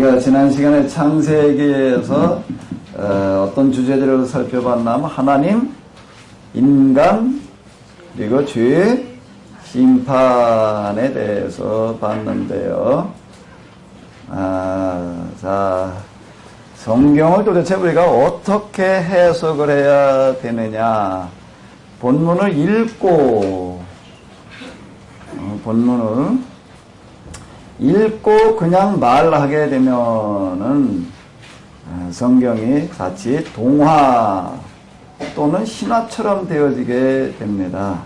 우리가 지난 시간에 창세기에서 어떤 주제들을 살펴봤냐면 하나님, 인간, 그리고 죄, 심판에 대해서 봤는데요. 자, 성경을 도대체 우리가 어떻게 해석을 해야 되느냐. 본문을 읽고, 그냥 말하게 되면은 성경이 자칫 동화 또는 신화처럼 되어지게 됩니다.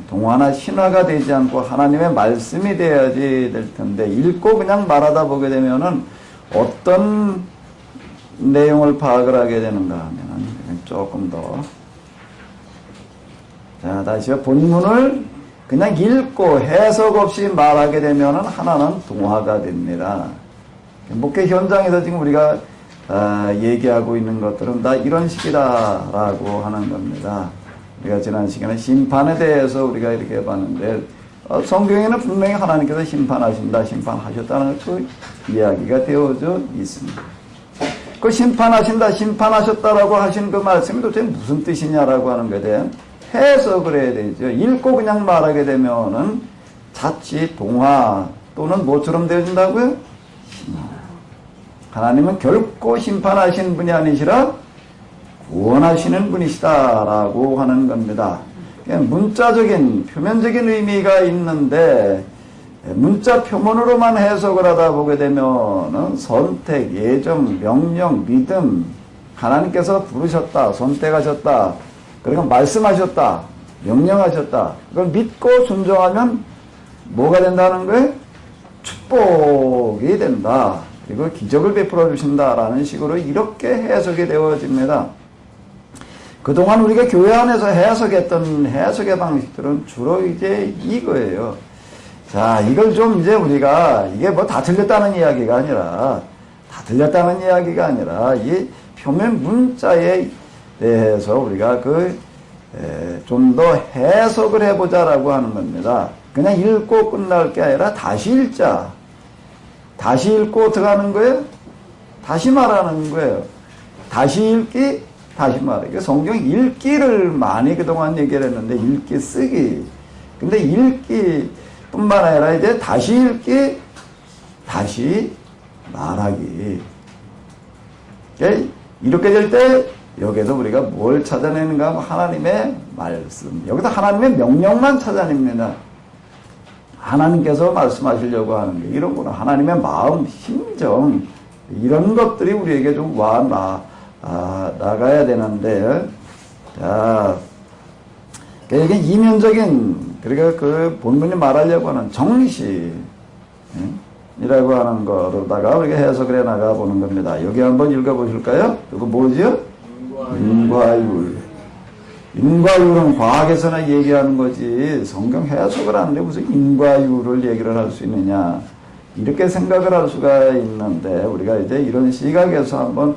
동화나 신화가 되지 않고 하나님의 말씀이 되어야지 될 텐데, 읽고 그냥 말하다 보게 되면은 어떤 내용을 파악을 하게 되는가 하면은 조금 더. 자, 다시요. 본문을 그냥 읽고 해석 없이 말하게 되면은 하나는 동화가 됩니다. 목회 현장에서 지금 우리가 얘기하고 있는 것들은 다 이런 식이다라고 하는 겁니다. 우리가 지난 시간에 심판에 대해서 우리가 이렇게 봤는데, 성경에는 분명히 하나님께서 심판하신다, 심판하셨다는 그 이야기가 되어져 있습니다. 그 심판하신다, 심판하셨다라고 하신 그 말씀이 도대체 무슨 뜻이냐라고 하는 것에 대한 해석을 해야 되죠. 읽고 그냥 말하게 되면은 자칫 동화 또는 뭐처럼 되어진다고요? 하나님은 결코 심판하신 분이 아니시라 구원하시는 분이시다라고 하는 겁니다. 문자적인, 표면적인 의미가 있는데, 문자 표면으로만 해석을 하다 보게 되면은 선택, 예정, 명령, 믿음, 하나님께서 부르셨다, 선택하셨다, 그리고 말씀하셨다, 명령하셨다, 그걸 믿고 순종하면 뭐가 된다는 거예요? 축복이 된다. 그리고 기적을 베풀어 주신다라는 식으로 이렇게 해석이 되어집니다. 그동안 우리가 교회 안에서 해석했던 해석의 방식들은 주로 이제 이거예요. 자, 이걸 좀 이제 우리가, 이게 뭐 다 틀렸다는 이야기가 아니라, 이 표면 문자에 대해서 우리가 좀 더 해석을 해보자라고 하는 겁니다. 그냥 읽고 끝날 게 아니라 다시 읽자. 다시 읽고 어떻게 하는 거예요? 다시 말하는 거예요. 다시 읽기, 다시 말하기. 성경 읽기를 많이 그동안 얘기를 했는데, 읽기, 쓰기. 근데 읽기 뿐만 아니라 이제 다시 읽기, 다시 말하기. 이렇게 될 때, 여기서 우리가 뭘 찾아내는가 하면 하나님의 말씀. 여기서 하나님의 명령만 찾아냅니다. 하나님께서 말씀하시려고 하는 게 이런 거는 하나님의 마음, 심정, 이런 것들이 우리에게 좀 나가야 되는데, 자, 이게 이면적인, 그러니까 그 본문이 말하려고 하는 정신이라고 하는 거로다가 우리가 해석을 해 나가 보는 겁니다. 여기 한번 읽어보실까요? 이거 뭐지요? 인과율. 인과율은 과학에서나 얘기하는 거지, 성경 해석을 하는데 무슨 인과율을 얘기를 할 수 있느냐, 이렇게 생각을 할 수가 있는데, 우리가 이제 이런 시각에서 한번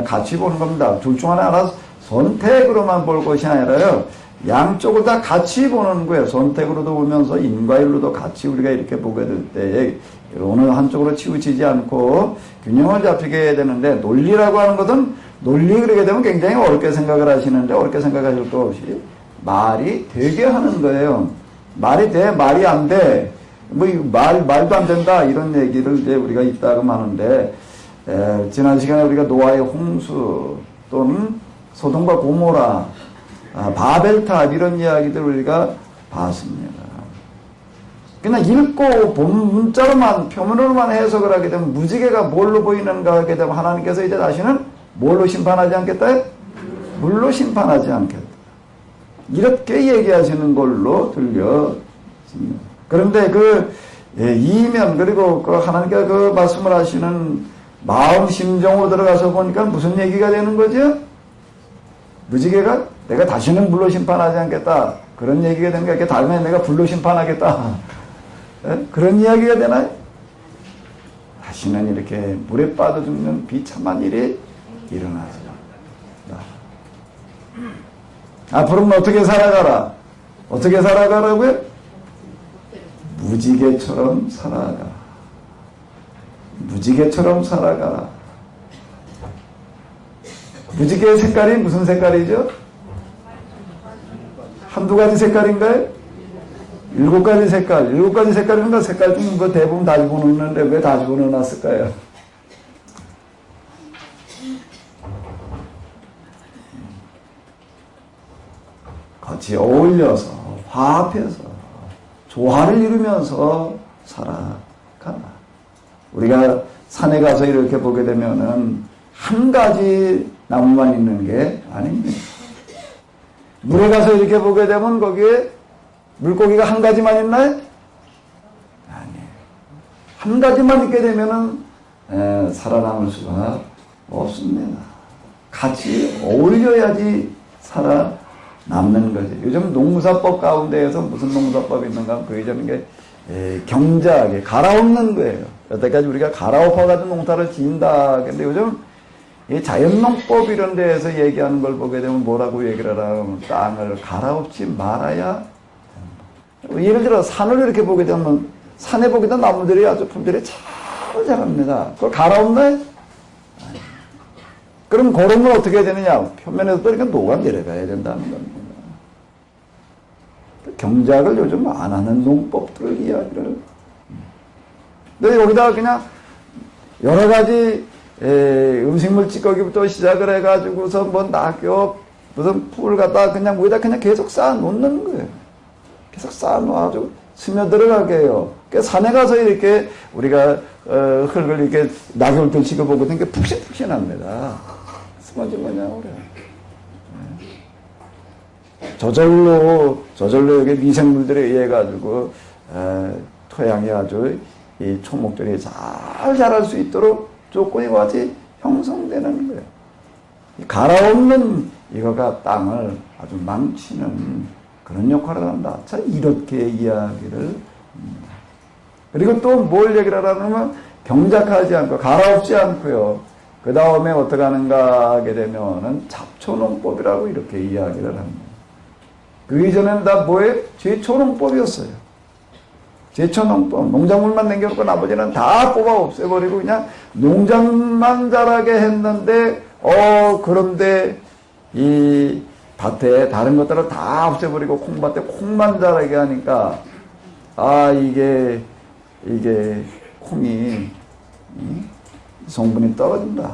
같이 보는 겁니다. 둘 중 하나 선택으로만 볼 것이 아니라요, 양쪽을 다 같이 보는 거예요. 선택으로도 보면서 인과율로도 같이 우리가 이렇게 보게 될 때 어느 한쪽으로 치우치지 않고 균형을 잡히게 해야 되는데, 논리라고 하는 것은 논리 그러게 되면 굉장히 어렵게 생각을 하시는데, 어렵게 생각하실 거 없이 말이 되게 하는 거예요. 말이 돼, 말이 안 돼, 말도 안 된다, 이런 얘기를 이제 우리가 있다고 하는데, 지난 시간에 우리가 노아의 홍수 또는 소돔과 고모라, 바벨탑, 이런 이야기들 우리가 봤습니다. 그냥 읽고 본 문자로만, 표면으로만 해석을 하게 되면 무지개가 뭘로 보이는가 하게 되면 하나님께서 이제 다시는 뭘로 심판하지 않겠다? 물로 심판하지 않겠다. 이렇게 얘기하시는 걸로 들려집니다. 그런데 이면, 그리고 하나님께서 그 말씀을 하시는 마음, 심정으로 들어가서 보니까 무슨 얘기가 되는 거죠? 무지개가 내가 다시는 물로 심판하지 않겠다, 그런 얘기가 되는 거야. 다음에 내가 불로 심판하겠다, 그런 이야기가 되나요? 다시는 이렇게 물에 빠져 죽는 비참한 일이 일어나지 않는다. 앞으로는 어떻게 살아가라? 어떻게 살아가라고요? 무지개처럼 살아가. 무지개처럼 살아가라. 무지개의 색깔이 무슨 색깔이죠? 한두 가지 색깔인가요? 7가지 색깔. 7가지 색깔이니까 색깔 중 그 대부분 다 집어넣는데 왜 다 집어넣어놨을까요? 같이 어울려서 화합해서 조화를 이루면서 살아가라. 우리가 산에 가서 이렇게 보게 되면은 한 가지 나무만 있는 게 아닙니다. 물에 가서 이렇게 보게 되면 거기에 물고기가 한 가지만 있나요? 아니에요. 한 가지만 있게 되면은 살아남을 수가 없습니다. 같이 어울려야지 살아남는 거죠. 요즘 농사법 가운데에서 무슨 농사법이 있는가? 그 이전에 게 경작에 갈아엎는 거예요. 여태까지 우리가 갈아엎어가지고 농사를 지은다. 근데 요즘 이 자연농법 이런 데에서 얘기하는 걸 보게 되면 뭐라고 얘기를 하라면 땅을 갈아엎지 말아야 된다. 예를 들어 산을 이렇게 보게 되면 산에 보게 되면 나무들이 아주 품들이 잘 자랍니다. 그걸 갈아엎나요? 그럼 그런 건 어떻게 해야 되느냐? 표면에서 또 이렇게 녹아 내려가야 된다는 겁니다. 경작을 요즘 안 하는 농법들을 이야기를. 근데 여기다가 그냥 여러 가지 음식물 찌꺼기부터 시작을 해가지고서 뭐 낙엽 무슨 풀 갖다가 그냥 위에다 그냥 계속 쌓아 놓는 거예요. 계속 쌓아 놓아가지고 스며들어가게 해요. 그러니까 산에 가서 이렇게 우리가 흙을 이렇게 낙엽을 들치고 보거든요. 푹신푹신합니다. 스머지머냐 그래. 저절로 여기 미생물들에 의해 가지고 토양이 아주 이 초목들이 잘 자랄 수 있도록 조건이 같이 형성되는 거예요. 갈아엎는 이거가 땅을 아주 망치는 그런 역할을 한다. 자, 이렇게 이야기를 합니다. 그리고 또 뭘 얘기를 하냐면 경작하지 않고 갈아엎지 않고요. 그 다음에 어떻게 하는가 하게 되면은 잡초농법이라고 이렇게 이야기를 합니다. 그 이전에는 다 뭐예요? 제초농법이었어요. 제초농법. 농작물만 남겨놓고 나머지는 다 뽑아 없애버리고 그냥 농장만 자라게 했는데, 그런데 이 밭에 다른 것들을 다 없애버리고 콩밭에 콩만 자라게 하니까, 이게 콩이, 성분이 떨어진다.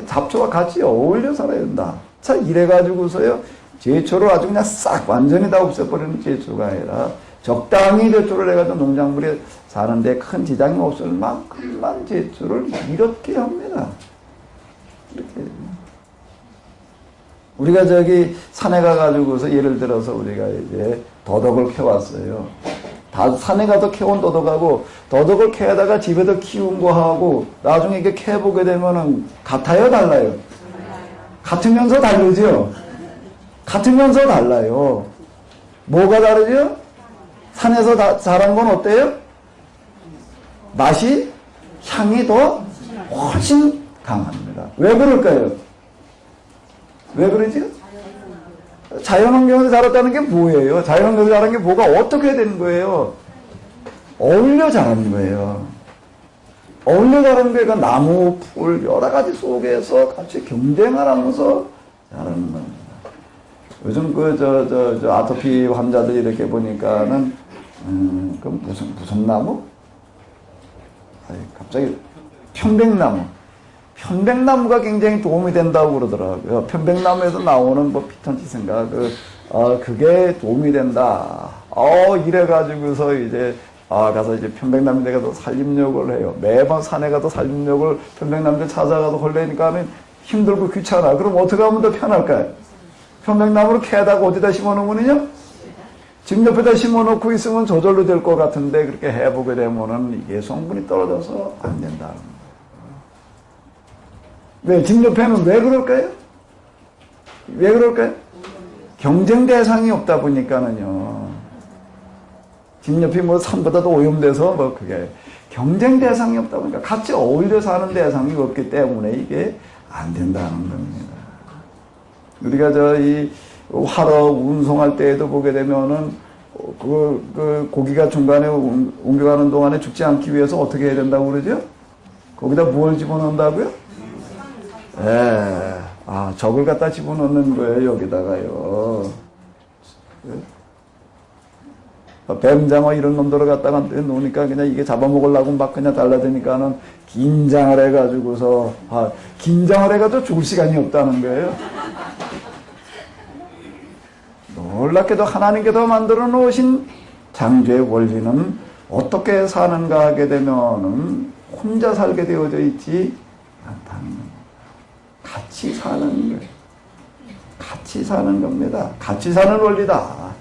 잡초와 같이 어울려 살아야 된다. 자, 이래가지고서요, 제초를 아주 그냥 싹 완전히 다 없애버리는 제초가 아니라 적당히 제초를 해가지고 농작물이 사는데 큰 지장이 없을 만큼만 제초를 이렇게 합니다. 이렇게. 우리가 저기 산에 가가지고서 예를 들어서 우리가 이제 도덕을 캐왔어요. 다 산에 가서 캐온 도덕하고 도덕을 캐다가 집에서 키운 거하고 나중에 이렇게 캐보게 되면은 같아요, 달라요? 같으면서 다르죠? 같으면서 달라요. 뭐가 다르죠? 산에서 자란 건 어때요? 맛이, 향이 더 훨씬 강합니다. 왜 그럴까요? 왜 그러지? 자연환경에서 자랐다는 게 뭐예요? 자연환경에서 자란 게 뭐가 어떻게 되는 거예요? 어울려 자라는 거예요. 어울려 자라는 게 나무, 풀, 여러 가지 속에서 같이 경쟁을 하면서 자라는 겁니다. 요즘 아토피 환자들 이렇게 보니까는, 그 무슨 나무? 갑자기 편백나무. 편백나무가 굉장히 도움이 된다고 그러더라고요. 편백나무에서 나오는 피톤치스인가, 그게 도움이 된다. 이래가지고서 이제, 가서 이제 편백나무 내가 또 살림욕을 해요. 매번 산에 가서 살림욕을 편백나무들 찾아가서 걸려니까 힘들고 귀찮아. 그럼 어떻게 하면 더 편할까요? 편백나무를 캐다가 어디다 심어놓으면요? 집 옆에다 심어놓고 있으면 저절로 될 것 같은데 그렇게 해보게 되면은 이게 성분이 떨어져서 안 된다는 거예요. 왜? 집 옆에는 왜 그럴까요? 왜 그럴까요? 경쟁 대상이 없다 보니까는요. 집 옆이 산보다도 오염돼서 그게 경쟁 대상이 없다 보니까 같이 어울려 사는 대상이 없기 때문에 이게 안 된다는 겁니다. 우리가 이 화로 운송할 때에도 보게 되면은 그 고기가 중간에 옮겨가는 동안에 죽지 않기 위해서 어떻게 해야 된다고 그러죠? 거기다 뭘 집어넣는다고요? 예. 적을 갖다 집어넣는 거예요, 여기다가요. 뱀장어 이런 놈들을 갖다가 놓으니까 그냥 이게 잡아먹으려고 막 그냥 달라드니까는 긴장을 해가지고서, 긴장을 해가지고 죽을 시간이 없다는 거예요. 놀랍게도 하나님께서 만들어 놓으신 창조의 원리는 어떻게 사는가 하게 되면은 혼자 살게 되어져 있지 않다는 겁니다. 같이 사는 거예요. 같이 사는 겁니다. 같이 사는 원리다.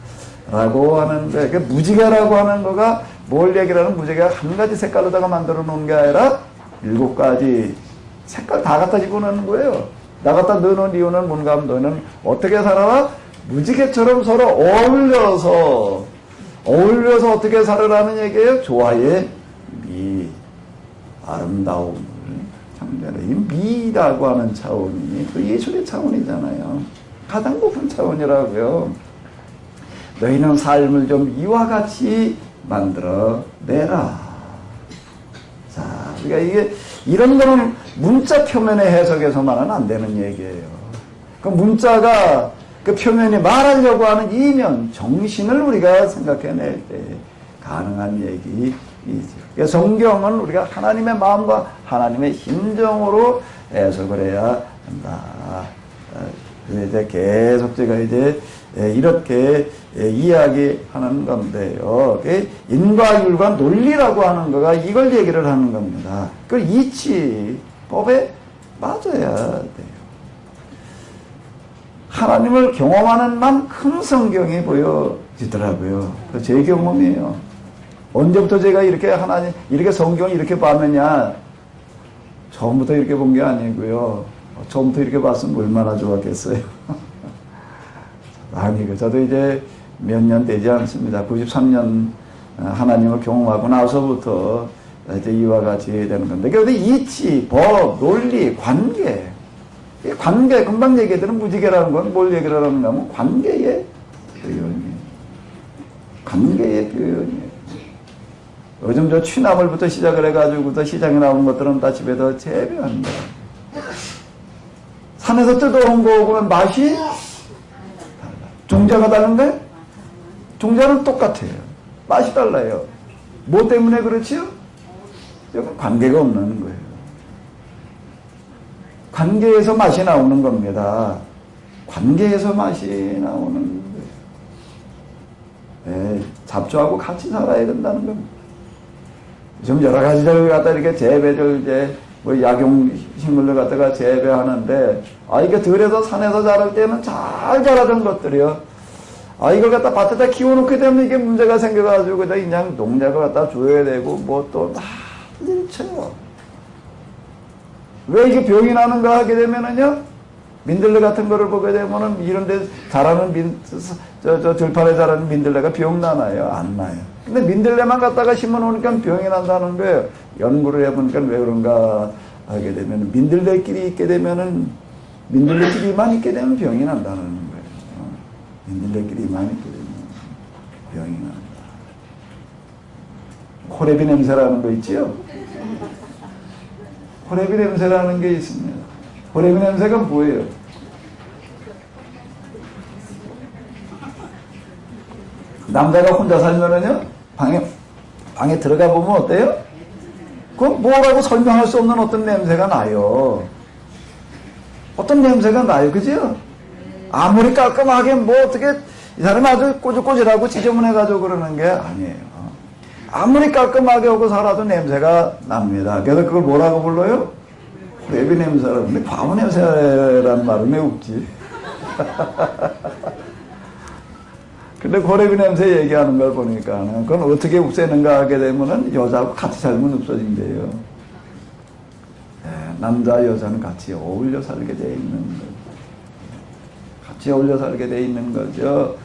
라고 하는데, 그 무지개라고 하는 거가 뭘 얘기하는 무지개가 한 가지 색깔로다가 만들어 놓은 게 아니라 7가지 색깔 다 갖다 집어넣는 거예요. 나 갖다 넣어놓은 이유는 뭔가 하면 너는 어떻게 살아라? 무지개처럼 서로 어울려서 어떻게 살아라는 얘기예요? 조화의 미, 아름다움을 창조하는 이 미라고 하는 차원이 그 예술의 차원이잖아요. 가장 높은 차원이라고요. 너희는 삶을 좀 이와 같이 만들어 내라. 자, 그러니까 이게 이런 거는 문자 표면의 해석에서만은 안 되는 얘기예요. 그 문자가 그 표면이 말하려고 하는 이면 정신을 우리가 생각해낼 때 가능한 얘기이죠. 그러니까 성경은 우리가 하나님의 마음과 하나님의 심정으로 해석을 해야 한다. 이제 계속 제가 이제 이렇게 이야기하는 건데요. 인과율과 논리라고 하는 거가 이걸 얘기를 하는 겁니다. 그 이치법에 맞아야 돼요. 하나님을 경험하는 만큼 성경이 보여지더라고요. 제 경험이에요. 언제부터 제가 이렇게 이렇게 성경을 이렇게 봤느냐? 처음부터 이렇게 본 게 아니고요. 처음부터 이렇게 봤으면 얼마나 좋았겠어요. 아니고, 저도 이제 몇 년 되지 않습니다. 93년 하나님을 경험하고 나서부터 이제 이와 같이 되는 건데, 그런데 이치, 법, 논리, 관계, 금방 얘기해드는 무지개라는 건 뭘 얘기를 하는가 하면 관계의 표현이에요. 관계의 표현이에요. 요즘 저 취나물부터 시작을 해가지고부터 시장에 나오는 것들은 다 집에서 재배한다. 산에서 뜯어온 거 보면 맛이 달라. 종자가 다른데? 종자는 똑같아요. 맛이 달라요. 뭐 때문에 그렇지요? 여기 관계가 없는 거예요. 관계에서 맛이 나오는 겁니다. 관계에서 맛이 나오는 거예요. 잡초하고 같이 살아야 된다는 겁니다. 좀 여러 가지를 갖다 이렇게 재배를 이제 뭐 약용식물을 갖다가 재배하는데, 이게 들에서 산에서 자랄 때는 잘 자라던 것들이요. 이걸 갖다 밭에다 키워놓게 되면 이게 문제가 생겨가지고 그냥 농약을 갖다 줘야 되고 뭐 또 난리 쳐요. 왜 이게 병이 나는가 하게 되면은요, 민들레 같은 거를 보게 되면은 이런데 자라는 들판에 자라는 민들레가 병 나나요? 안 나요. 근데 민들레만 갖다가 심어 놓으니까 병이 난다는 거예요. 연구를 해보니까 왜 그런가 하게 되면 민들레끼리 있게 되면은 민들레끼리만 있게 되면 병이 난다는 거예요. 민들레끼리만 있게 되면 병이 난다. 호레비 냄새라는 거 있지요? 호레비 냄새라는 게 있습니다. 호레비 냄새가 뭐예요? 남자가 혼자 살면은요, 방에 들어가 보면 어때요? 그건 뭐라고 설명할 수 없는 어떤 냄새가 나요. 어떤 냄새가 나요. 그죠? 아무리 깔끔하게 뭐 어떻게, 이 사람이 아주 꼬질꼬질하고 지저분해가지고 그러는 게 아니에요. 아무리 깔끔하게 하고 살아도 냄새가 납니다. 그래서 그걸 뭐라고 불러요? 호레비 냄새라고. 근데 과무 냄새라는 말은 왜 없지? 근데 호레비 냄새 얘기하는 걸 보니까 그건 어떻게 없애는가 하게 되면은 여자하고 같이 살면 없어진대요. 남자 여자는 같이 어울려 살게 돼 있는 거죠. 같이 어울려 살게 돼 있는 거죠.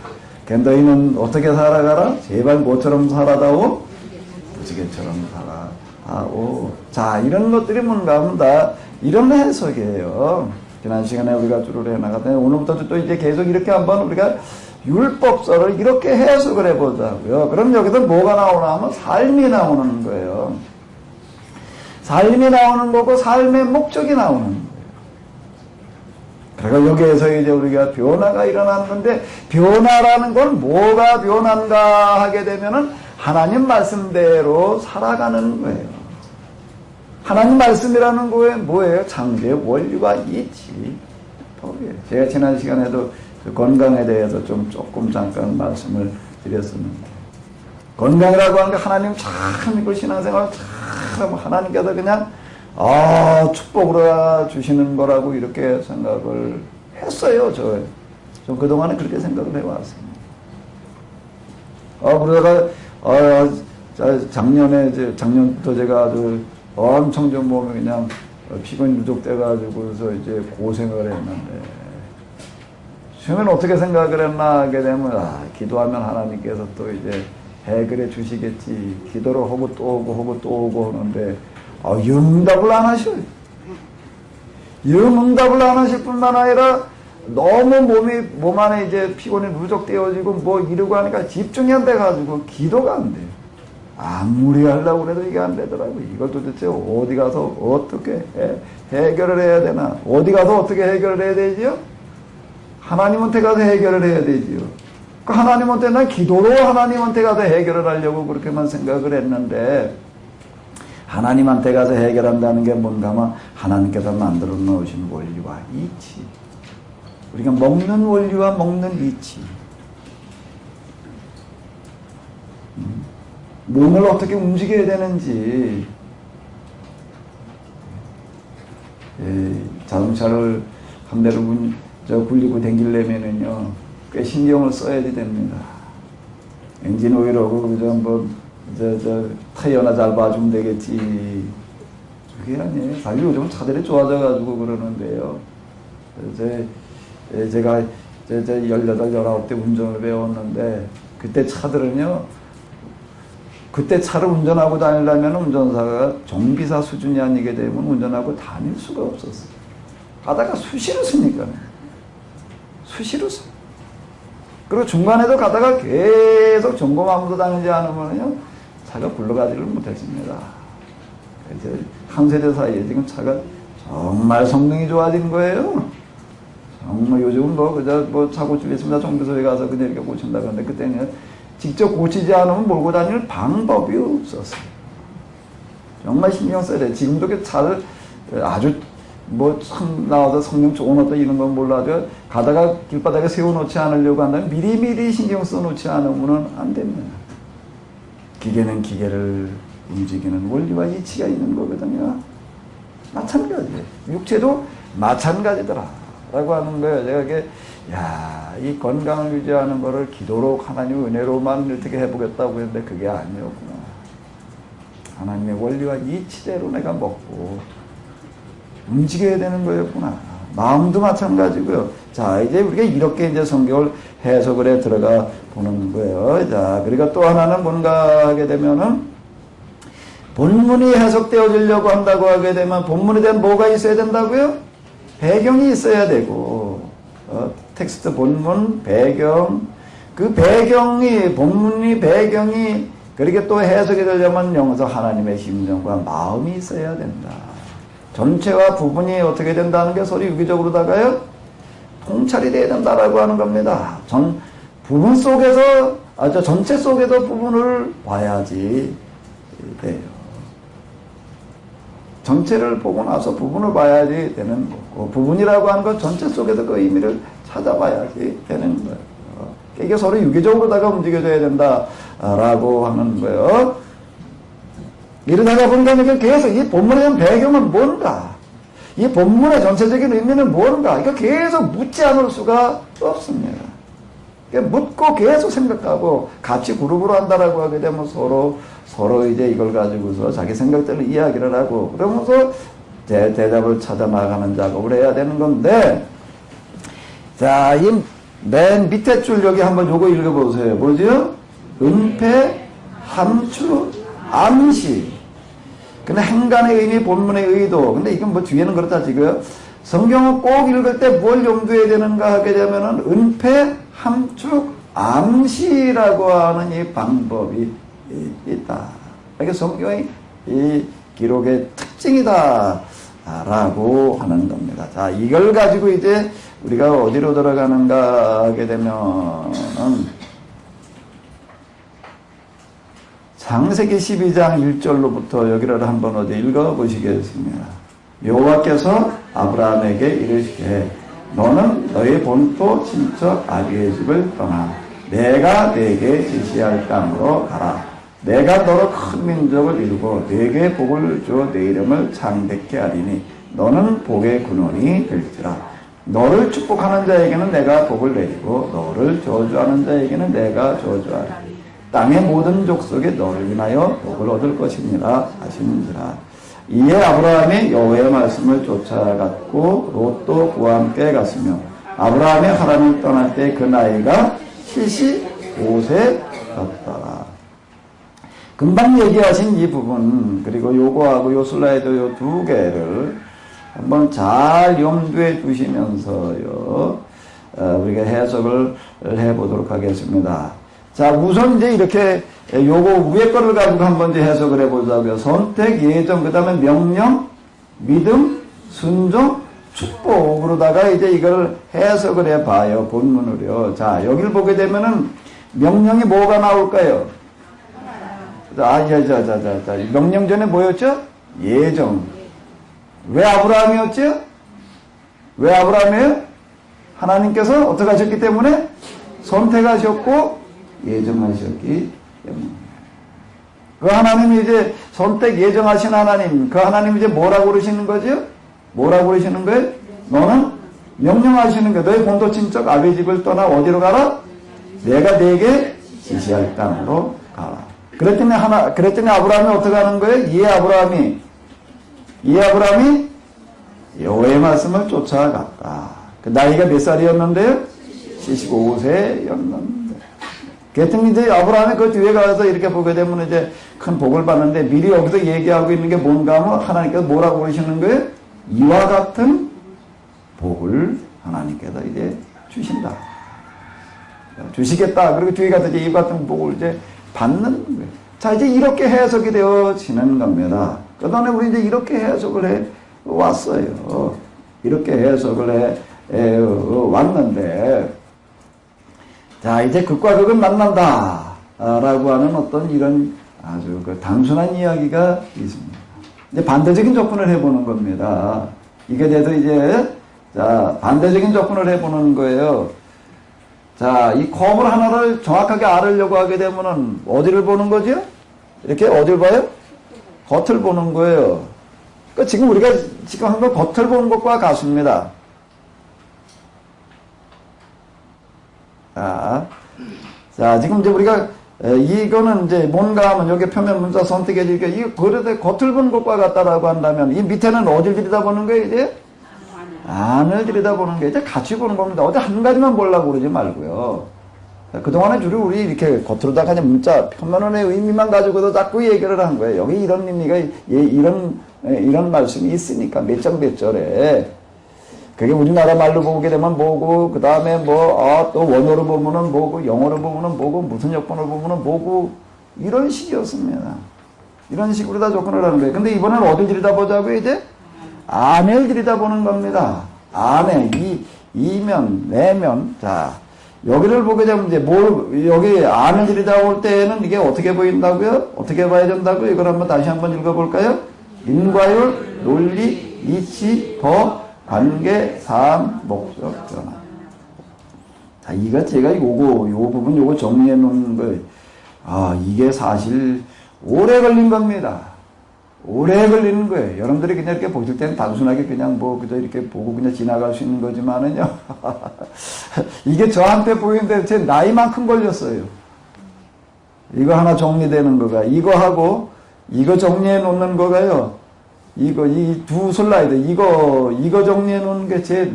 너희는 어떻게 살아가라? 제발 뭐처럼 살아다오? 무지개처럼 살아다오. 자, 이런 것들이 뭔가 하면 다 이런 해석이에요. 지난 시간에 우리가 주로 해나갔더니 오늘부터 또 이제 계속 이렇게 한번 우리가 율법서를 이렇게 해석을 해보자고요. 그럼 여기서 뭐가 나오나 하면 삶이 나오는 거예요. 삶이 나오는 거고 삶의 목적이 나오는 거예요. 그러니까 여기에서 이제 우리가 변화가 일어나는 건데, 변화라는 건 뭐가 변한가 하게 되면은 하나님 말씀대로 살아가는 거예요. 하나님 말씀이라는 거에 뭐예요? 창조의 원리와 이치. 제가 지난 시간에도 건강에 대해서 조금 잠깐 말씀을 드렸었는데, 건강이라고 하는 게 하나님 참 이걸 신앙생활 참 하나님께서 그냥 축복으로 주시는 거라고 이렇게 생각을 했어요. 저 그동안에 그렇게 생각을 해왔습니다. 그러다가 작년부터 제가 아주 엄청 좀 몸이 그냥 피곤이 누적돼가지고서 이제 고생을 했는데, 처음에는 어떻게 생각을 했나 하게 되면, 기도하면 하나님께서 또 이제 해결해 주시겠지. 기도를 하고 또 오고 또 오고 하는데, 영응답을 안 하셔요. 영응답을 안 하실 뿐만 아니라, 너무 몸 안에 이제 피곤이 누적되어지고 뭐 이러고 하니까 집중이 안 돼가지고 기도가 안 돼요. 아무리 하려고 해도 이게 안 되더라고요. 이걸 도대체 어디 가서 어떻게 해결을 해야 되나? 어디 가서 어떻게 해결을 해야 되지요? 하나님한테 가서 해결을 해야 되지요. 그 하나님한테, 난 기도로 하나님한테 가서 해결을 하려고 그렇게만 생각을 했는데, 하나님한테 가서 해결한다는 게 뭔가 하면 하나님께서 만들어 놓으신 원리와 이치. 우리가 먹는 원리와 먹는 이치. 몸을 어떻게 움직여야 되는지. 자동차를 한 대로 굴리고 다니려면은요, 꽤 신경을 써야 됩니다. 엔진 오일하고, 타이어나 잘 봐주면 되겠지. 그게 아니에요. 사실 요즘 차들이 좋아져가지고 그러는데요. 제가 18, 19대 운전을 배웠는데, 그때 차를 운전하고 다니려면 운전사가 정비사 수준이 아니게 되면 운전하고 다닐 수가 없었어요. 가다가 수시로 쓰니까. 수시로 써. 그리고 중간에도 가다가 계속 점검하면서 다니지 않으면요, 차가 굴러가지를 못했습니다. 이제 한 세대 사이에 지금 차가 정말 성능이 좋아진 거예요. 정말 요즘은 차 고치겠습니다. 정비소에 가서 그냥 이렇게 고친다 그러는데, 그때는 직접 고치지 않으면 몰고 다닐 방법이 없었어요. 정말 신경 써야 돼. 지금도 그 차를 아주 참 나와서 성능 좋은 어떤 이런 건 몰라도 가다가 길바닥에 세워놓지 않으려고 한다면 미리미리 신경 써놓지 않으면 안 됩니다. 기계는 기계를 움직이는 원리와 이치가 있는 거거든요. 마찬가지예요. 육체도 마찬가지더라 라고 하는 거예요. 제가 이게 이 건강을 유지하는 거를 기도로 하나님의 은혜로만 어떻게 해보겠다고 했는데 그게 아니었구나. 하나님의 원리와 이치대로 내가 먹고 움직여야 되는 거였구나. 마음도 마찬가지고요. 자, 이제 우리가 이렇게 이제 성경을 해석을 해 들어가 보는 거예요. 자, 그러니까 또 하나는 뭔가 하게 되면은, 본문이 해석되어지려고 한다고 하게 되면 본문에 대한 뭐가 있어야 된다고요? 배경이 있어야 되고, 텍스트 본문 배경, 그 배경이, 본문이 배경이, 그렇게 또 해석이 되려면 영어서 하나님의 심정과 마음이 있어야 된다. 전체와 부분이 어떻게 된다는 게 서로 유기적으로다가요, 통찰이 돼야 된다라고 하는 겁니다. 부분 속에서, 전체 속에서 부분을 봐야지 돼요. 전체를 보고 나서 부분을 봐야지 되는 거고, 부분이라고 하는 건 전체 속에서 그 의미를 찾아봐야지 되는 거예요. 이게 서로 유기적으로다가 움직여줘야 된다라고 하는 거예요. 이러다가 보니까 계속 이 본문에 대한 배경은 뭔가, 이 본문의 전체적인 의미는 뭔가, 이거 계속 묻지 않을 수가 없습니다. 묻고 계속 생각하고 같이 그룹으로 한다라고 하게 되면 서로 이제 이걸 가지고서 자기 생각대로 이야기를 하고 그러면서 대답을 찾아 나가는 작업을 해야 되는 건데, 자, 이 맨 밑에 줄 여기 한번 요거 읽어보세요. 뭐죠? 은폐, 함축, 암시. 근데 행간의 의미, 본문의 의도. 근데 이건 뭐 뒤에는 그렇다 지금. 성경을 꼭 읽을 때 뭘 염두해야 되는가 하게 되면은 은폐, 함축, 암시라고 하는 이 방법이 있다. 이게 성경이 기록의 특징이다. 라고 하는 겁니다. 자, 이걸 가지고 이제 우리가 어디로 들어가는가 하게 되면은 창세기 12장 1절로부터 여기를 한번 어디 읽어보시겠습니다. 여호와께서 아브라함에게 이르시되 너는 너의 본토 친척 아비의 집을 떠나 내가 네게 지시할 땅으로 가라. 내가 너로 큰 민족을 이루고 네게 복을 주어 네 이름을 창대케 하리니 너는 복의 근원이 될지라. 너를 축복하는 자에게는 내가 복을 내리고 너를 저주하는 자에게는 내가 저주하리니 땅의 모든 족속에 너를 인하여 복을 얻을 것이니라 하시는지라. 이에 아브라함이 여호와의 말씀을 쫓아갔고 롯도 그와 함께 갔으며 아브라함이 하란을 떠날 때 그 나이가 75세였더라. 금방 얘기하신 이 부분, 그리고 요거하고 요 슬라이드 요 두 개를 한번 잘 염두에 두시면서요, 우리가 해석을 해보도록 하겠습니다. 자, 우선 이제 이렇게 요거 위에 거를 가지고 한번 이제 해석을 해보자고요. 선택, 예정, 그 다음에 명령, 믿음, 순종, 축복으로다가 이제 이걸 해석을 해봐요. 본문으로요. 자, 여기를 보게 되면은 명령이 뭐가 나올까요? 자, 명령 전에 뭐였죠? 예정. 왜 아브라함이었죠? 왜 아브라함이에요? 하나님께서 어떻게 하셨기 때문에? 선택하셨고 예정하셨기 때문에. 그 하나님이 이제 선택 예정하신 하나님, 그 하나님 이제 뭐라고 그러시는 거죠? 뭐라고 그러시는 거예요? 너는 명령하시는 거예요. 너의 본토 친척 아비 집을 떠나 어디로 가라? 내가 네게 지시할 땅으로 가라. 그랬더니 아브라함이 어떻게 하는 거예요? 이 아브라함이 여호와의 말씀을 쫓아갔다. 그 나이가 몇 살이었는데요? 75세였는데. 그랬더니 이제 아브라함이 그 뒤에 가서 이렇게 보게 되면 이제 큰 복을 받는데 미리 여기서 얘기하고 있는 게 뭔가 하면 하나님께서 뭐라고 그러시는 거예요? 이와 같은 복을 하나님께서 이제 주신다. 주시겠다. 그리고 뒤에 가서 이제 이와 같은 복을 이제 받는 거예요. 자, 이제 이렇게 해석이 되어지는 겁니다. 그 다음에 우리 이제 이렇게 해석을 해 왔어요. 이렇게 해석을 해 왔는데, 자, 이제 극과 극은 만난다. 라고 하는 어떤 이런 아주 그 단순한 이야기가 있습니다. 이제 반대적인 접근을 해보는 겁니다. 이게 돼서 이제, 자, 반대적인 접근을 해보는 거예요. 자, 이 컵을 하나를 정확하게 알으려고 하게 되면은 어디를 보는 거죠? 이렇게 어디를 봐요? 겉을 보는 거예요. 그러니까 지금 우리가 지금 한 건 겉을 보는 것과 같습니다. 자, 지금 이제 우리가 이거는 이제 뭔가 하면 여기 표면 문자 선택해 주니까 이거 그래도 겉을 보는 것과 같다라고 한다면 이 밑에는 어디를 들여다보는 거예요, 이제? 안을 들여다보는 게 이제 같이 보는 겁니다. 어디 한 가지만 보려고 그러지 말고요. 그동안에 주로 우리 이렇게 겉으로다가 그냥 문자 표면의 의미만 가지고도 자꾸 얘기를 한 거예요. 여기 이런 의미가, 이런 말씀이 있으니까 몇 장 몇 절에. 그게 우리나라 말로 보게 되면 뭐고, 그 다음에 또 원어로 보면은 뭐고, 영어로 보면은 뭐고, 무슨 여건으로 보면은 뭐고, 이런 식이었습니다. 이런 식으로 다 접근을 하는 거예요. 근데 이번에는 어딜 들여다보자고요, 이제? 안을 들여다보는 겁니다. 안에, 이면, 내면. 자, 여기를 보게 되면 이제 여기 안을 들여다볼 때는 이게 어떻게 보인다고요? 어떻게 봐야 된다고요? 이걸 한번 다시 한번 읽어볼까요? 인과율, 논리, 이치, 법, 관계, 사안, 목적, 전환. 자, 이거 제가 요 부분 정리해 놓은 거예요. 이게 사실 오래 걸린 겁니다. 오래 걸리는 거예요. 여러분들이 그냥 이렇게 보실 때는 단순하게 그냥 그저 이렇게 보고 그냥 지나갈 수 있는 거지만은요. 이게 저한테 보이는데 제 나이만큼 걸렸어요. 이거 하나 정리되는 거가, 이거 정리해 놓는 거가요. 이 두 슬라이드, 이거 정리해 놓는 게 제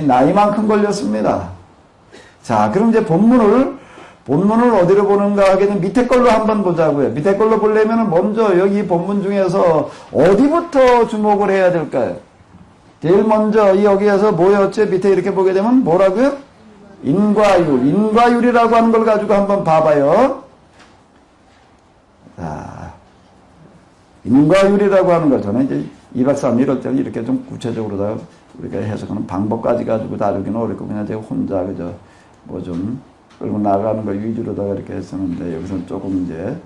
나이만큼 걸렸습니다. 자, 그럼 이제 본문을 어디로 보는가 하게 되면 밑에 걸로 한번 보자고요. 밑에 걸로 보려면 먼저 여기 본문 중에서 어디부터 주목을 해야 될까요? 제일 먼저 여기에서 뭐였죠? 밑에 이렇게 보게 되면 뭐라고요? 인과율이라고 하는 걸 가지고 한번 봐봐요. 자, 인과율이라고 하는 거 저는 이제 2박 3일 때 이렇게 좀 구체적으로 다 우리가 해석하는 방법까지 가지고 다루기는 어렵고 그냥 제가 혼자 그저 뭐 좀 끌고 나가는 거 위주로다가 이렇게 했었는데 여기서는 조금 이제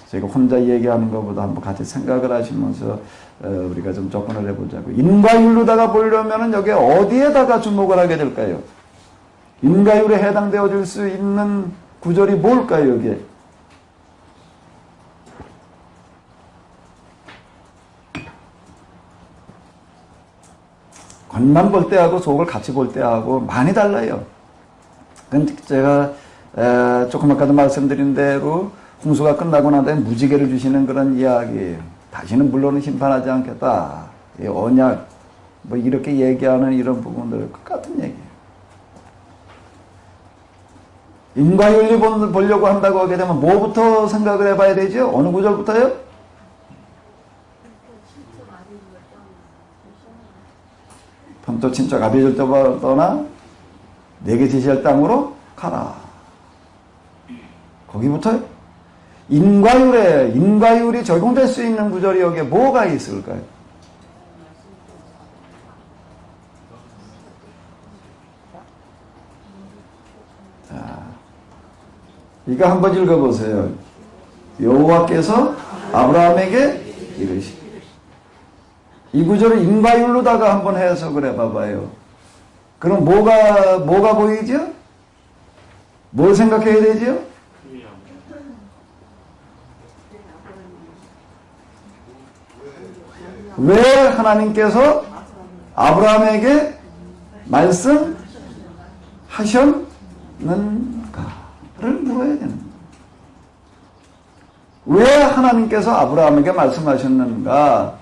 제가 혼자 얘기하는 것보다 한번 같이 생각을 하시면서 우리가 좀 접근을 해보자고. 인과율로다가 보려면은 여기 어디에다가 주목을 하게 될까요? 인과율에 해당되어질 수 있는 구절이 뭘까요, 여기에? 겉만 볼 때하고 속을 같이 볼 때하고 많이 달라요. 근데 제가 조금 아까도 말씀드린 대로 홍수가 끝나고 난 다음에 무지개를 주시는 그런 이야기예요. 다시는 물론은 심판하지 않겠다. 이 언약 뭐 이렇게 얘기하는 이런 부분들 같은 얘기예요. 인과윤리 보려고 한다고 하게 되면 뭐부터 생각을 해봐야 되죠? 어느 구절부터요? 편도 친척 아비를 떠나 내게 지시할 땅으로 가라. 거기부터요? 인과율이 적용될 수 있는 구절이 여기에 뭐가 있을까요? 자, 이거 한번 읽어보세요. 여호와께서 아브라함에게 이르시기. 이 구절을 인과율로다가 한번 해석을 해봐봐요. 그럼 뭐가 보이죠? 뭘 생각해야 되죠? 왜 하나님께서 아브라함에게 말씀하셨는가를 물어야 되는 거예요. 왜 하나님께서 아브라함에게 말씀하셨는가?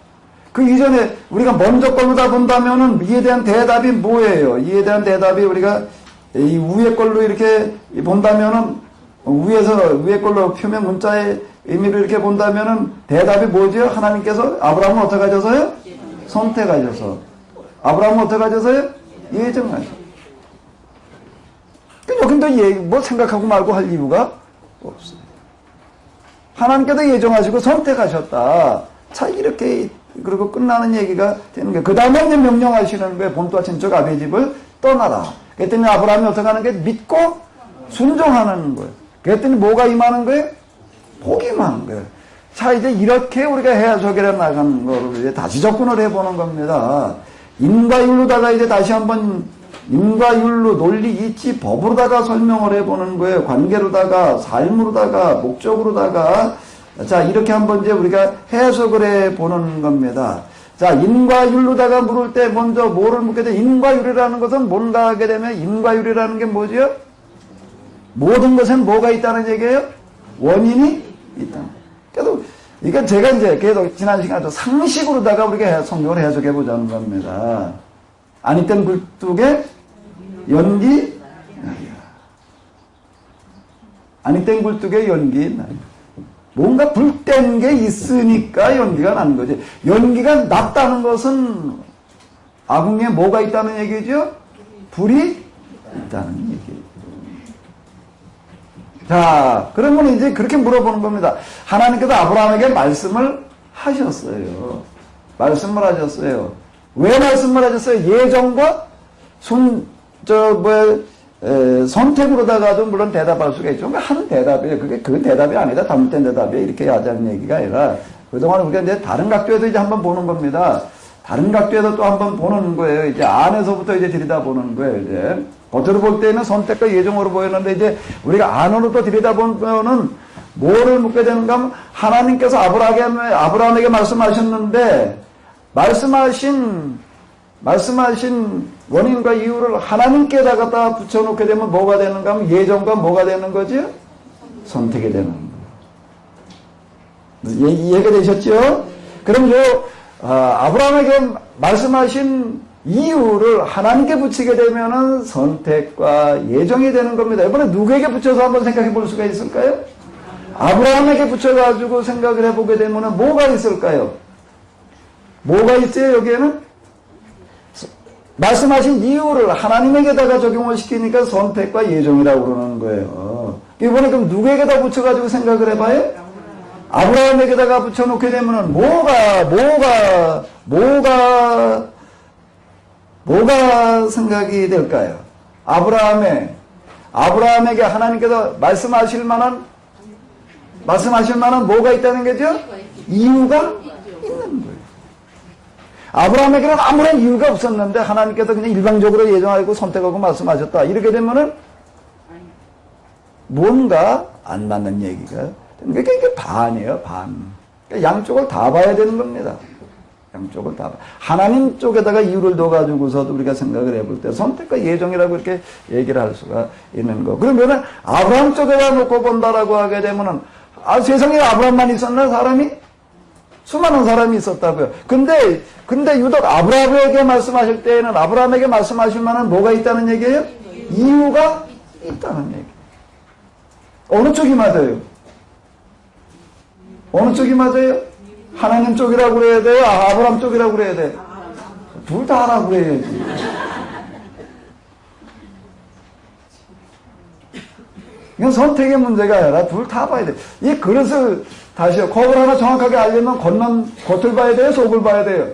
그 이전에 우리가 먼저 걸로 다 본다면은 이에 대한 대답이 뭐예요? 이에 대한 대답이 우리가 이 위에 걸로 이렇게 본다면은 위에 걸로 표면 문자의 의미를 이렇게 본다면은 대답이 뭐죠? 하나님께서 아브라함을 어떻게 하셔서요? 선택하셔서. 아브라함을 어떻게 하셔서요? 예정하셔서. 여긴 또 뭐 생각하고 말고 할 이유가 없어요. 하나님께서 예정하시고 선택하셨다. 자, 이렇게 그리고 끝나는 얘기가 되는 거예요. 그 다음에 이제 명령하시는 거예요. 본토와 친척 아비의 집을 떠나라. 그랬더니 아브라함이 어떻게 하는 거예요? 믿고 순종하는 거예요. 그랬더니 뭐가 임하는 거예요? 복이 임하는 거예요. 자, 이제 이렇게 우리가 해석해 나가는 거를 이제 다시 접근을 해보는 겁니다. 인과율로다가 이제 다시 한번 인과율로 논리, 이치, 법으로다가 설명을 해보는 거예요. 관계로다가, 삶으로다가, 목적으로다가. 자, 이렇게 한번 이제 우리가 해석을 해보는 겁니다. 자, 인과율로다가 물을 때 먼저 뭐를 묻게 돼? 인과율이라는 것은 뭔가 하게 되면 인과율이라는 게 뭐지요? 모든 것엔 뭐가 있다는 얘기예요? 원인이 있다. 그래도 이게 제가 이제 계속 지난 시간에 상식으로다가 우리가 성경을 해석해 보자는 겁니다. 아니땐 굴뚝에 연기 나리라. 아니땐 굴뚝에 연기 나리라. 뭔가 불뗀 게 있으니까 연기가 나는 거지. 연기가 났다는 것은 아궁이에 뭐가 있다는 얘기죠? 불이 있다는 얘기예요. 자, 그러면 이제 그렇게 물어보는 겁니다. 하나님께서 아브라함에게 말씀을 하셨어요. 말씀을 하셨어요. 왜 말씀을 하셨어요? 예정과 선택으로다가도 물론 대답할 수가 있죠. 한 대답이에요. 그게 그 대답이 아니다. 잘못된 대답이에요. 이렇게 하자는 얘기가 아니라, 그동안 우리가 이제 다른 각도에서 이제 한번 보는 겁니다. 다른 각도에서 또 한번 보는 거예요. 이제 안에서부터 이제 들여다보는 거예요. 이제. 겉으로 볼 때는 선택과 예정으로 보였는데, 이제 우리가 안으로 또 들여다보면은 뭐를 묻게 되는가 하면, 하나님께서 아브라함에게 말씀하셨는데, 말씀하신 원인과 이유를 하나님께다가 다 붙여놓게 되면 뭐가 되는가 하면 예정과 뭐가 되는 거죠? 선택이 되는 거예요. 이해가 되셨죠? 그럼 아브라함에게 말씀하신 이유를 하나님께 붙이게 되면은 선택과 예정이 되는 겁니다. 이번에 누구에게 붙여서 한번 생각해 볼 수가 있을까요? 아브라함에게 붙여가지고 생각을 해보게 되면은 뭐가 있을까요? 뭐가 있어요, 여기에는? 말씀하신 이유를 하나님에게다가 적용을 시키니까 선택과 예정이라고 그러는 거예요. 이번에 그럼 누구에게다 붙여가지고 생각을 해봐요? 아브라함에게다가 붙여놓게 되면은 뭐가 생각이 될까요? 아브라함에게 하나님께서 말씀하실 만한 뭐가 있다는 거죠? 이유가 있는 거예요. 아브라함에게는 아무런 이유가 없었는데 하나님께서 그냥 일방적으로 예정하고 선택하고 말씀하셨다. 이렇게 되면은 뭔가 안 맞는 얘기가. 그러니까 이게 반이에요, 반. 그러니까 양쪽을 다 봐야 되는 겁니다. 양쪽을 다 봐. 하나님 쪽에다가 이유를 둬가지고서도 우리가 생각을 해볼 때 선택과 예정이라고 이렇게 얘기를 할 수가 있는 거. 그러면은 아브라함 쪽에다 놓고 본다라고 하게 되면은 세상에 아브라함만 있었나 사람이? 수많은 사람이 있었다고요. 근데 유독 아브라함에게 말씀하실 때에는 아브라함에게 말씀하실 만한 뭐가 있다는 얘기예요? 이유가 있다는 얘기. 어느 쪽이 맞아요? 어느 쪽이 맞아요? 하나님 쪽이라고 그래야 돼요? 아브라함 쪽이라고 그래야 돼요? 둘 다 하라고 그래야지. 이건 선택의 문제가 아니라 둘 다 봐야 돼. 이 그릇을 다시요. 컵을 하나 정확하게 알려면 겉을 봐야 돼요? 속을 봐야 돼요?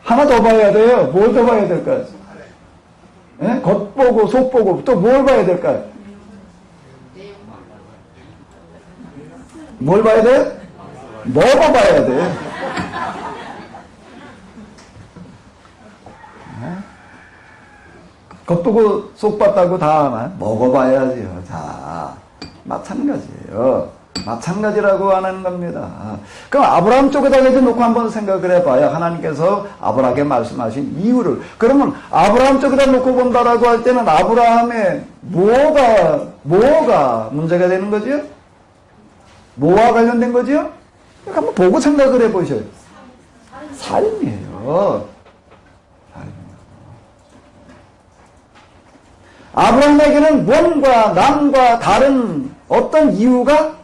하나 더 봐야 돼요? 뭘 더 봐야 될까요? 예? 겉 보고 속 보고 또 뭘 봐야 될까요? 뭘 봐야 돼요? 먹어봐야 돼요. 겉 보고 속 봤다고 다 먹어봐야지요. 자, 마찬가지예요. 마찬가지라고 하는 겁니다. 그럼 아브라함 쪽에다가 이제 놓고 한번 생각을 해봐요. 하나님께서 아브라함에게 말씀하신 이유를. 그러면 아브라함 쪽에다 놓고 본다라고 할 때는 아브라함의 뭐가 문제가 되는 거죠? 뭐와 관련된 거죠? 한번 보고 생각을 해보셔요. 삶이에요. 아브라함에게는 뭔가 남과 다른 어떤 이유가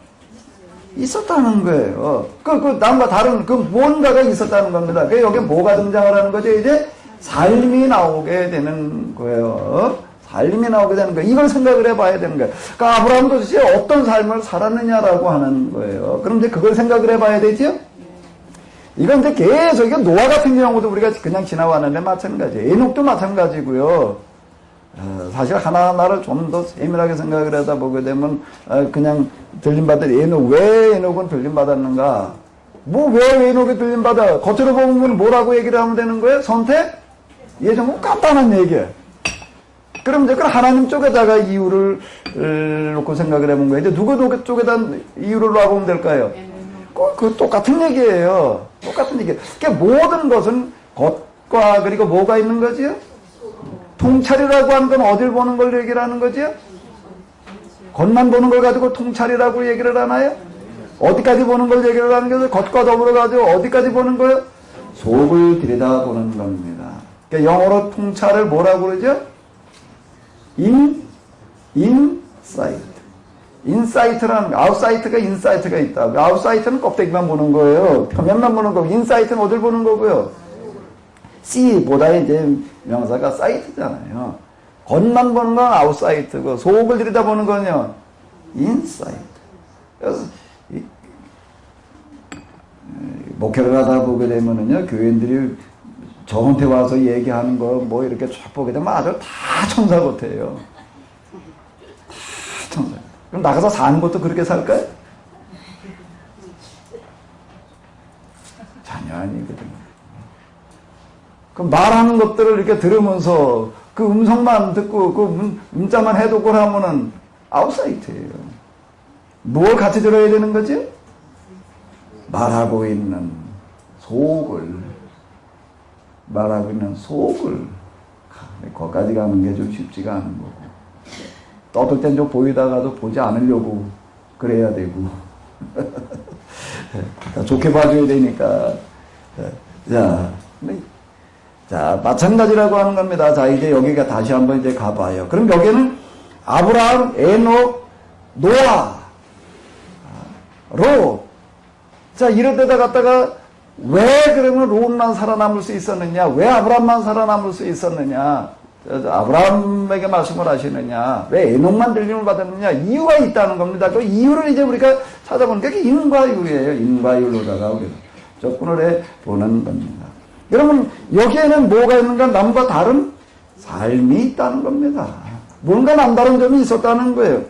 있었다는 거예요. 그 남과 다른 뭔가가 있었다는 겁니다. 그 여기 뭐가 등장을 하는 거죠? 이제 삶이 나오게 되는 거예요. 삶이 나오게 되는 거예요. 이걸 생각을 해봐야 되는 거예요. 그러니까 아브라함도 도대체 어떤 삶을 살았느냐라고 하는 거예요. 그럼 이제 그걸 생각을 해봐야 되죠? 이건 이제 계속, 이게 노아 같은 경우도 우리가 그냥 지나왔는데 마찬가지예요. 에녹도 마찬가지고요. 사실 하나하나를 좀 더 세밀하게 생각을 하다 보게 되면 그냥 들림받을 왜 에녹은 들림받았는가? 왜 에녹이 들림받아? 겉으로 보면 뭐라고 얘기를 하면 되는 거예요? 선택? 예정, 간단한 얘기예요. 그럼 이제 하나님 쪽에다가 이유를 놓고 생각을 해본 거예요. 이제 누구 쪽에다 이유를 놔보면 될까요? 그 똑같은 얘기예요. 똑같은 얘기예요. 그러니까 모든 것은 겉과 그리고 뭐가 있는 거지요? 통찰이라고 하는 건 어딜 보는 걸 얘기를 하는 거지요? 겉만 보는 걸 가지고 통찰이라고 얘기를 하나요? 어디까지 보는 걸 얘기를 하는 거죠? 겉과 더불어 가지고 어디까지 보는 거예요? 속을 들여다보는 겁니다. 그러니까 영어로 통찰을 뭐라고 그러죠? 인사이트. 인사이트라는, 아웃사이트가 인사이트가 있다. 아웃사이트는 껍데기만 보는 거예요. 표면만 보는 거고, 인사이트는 어딜 보는 거고요. C보다 이제 명사가 사이트잖아요. 겉만 보는 건 아웃사이트고, 속을 들여다보는 건요, 인사이트. 그래서, 목회를 하다 보게 되면은요, 교인들이 저한테 와서 얘기하는 거 이렇게 쫙 보게 되면 아주 다 천사 같아요. 다 천사. 그럼 나가서 사는 것도 그렇게 살까요? 전혀 아니거든요. 그 말하는 것들을 이렇게 들으면서 그 음성만 듣고 그 문자만 해독을 하면은 아웃사이트예요. 뭘 같이 들어야 되는 거지? 말하고 있는 속을. 거기까지 가는 게 좀 쉽지가 않은 거고. 떠들 땐 좀 보이다가도 보지 않으려고 그래야 되고. 좋게 봐줘야 되니까. 자, 마찬가지라고 하는 겁니다. 자, 이제 여기가 다시 한번 이제 가봐요. 그럼 여기는 아브라함, 에녹, 노아, 롯. 자, 이럴 때다 갖다가 왜 그러면 롯만 살아남을 수 있었느냐? 왜 아브라함만 살아남을 수 있었느냐? 아브라함에게 말씀을 하시느냐? 왜 에녹만 들림을 받았느냐? 이유가 있다는 겁니다. 그 이유를 이제 우리가 찾아보니까 인과율이에요. 인과율로다가 우리가 접근을 해 보는 겁니다. 여러분, 여기에는 뭐가 있는가? 남과 다른 삶이 있다는 겁니다. 뭔가 남다른 점이 있었다는 거예요.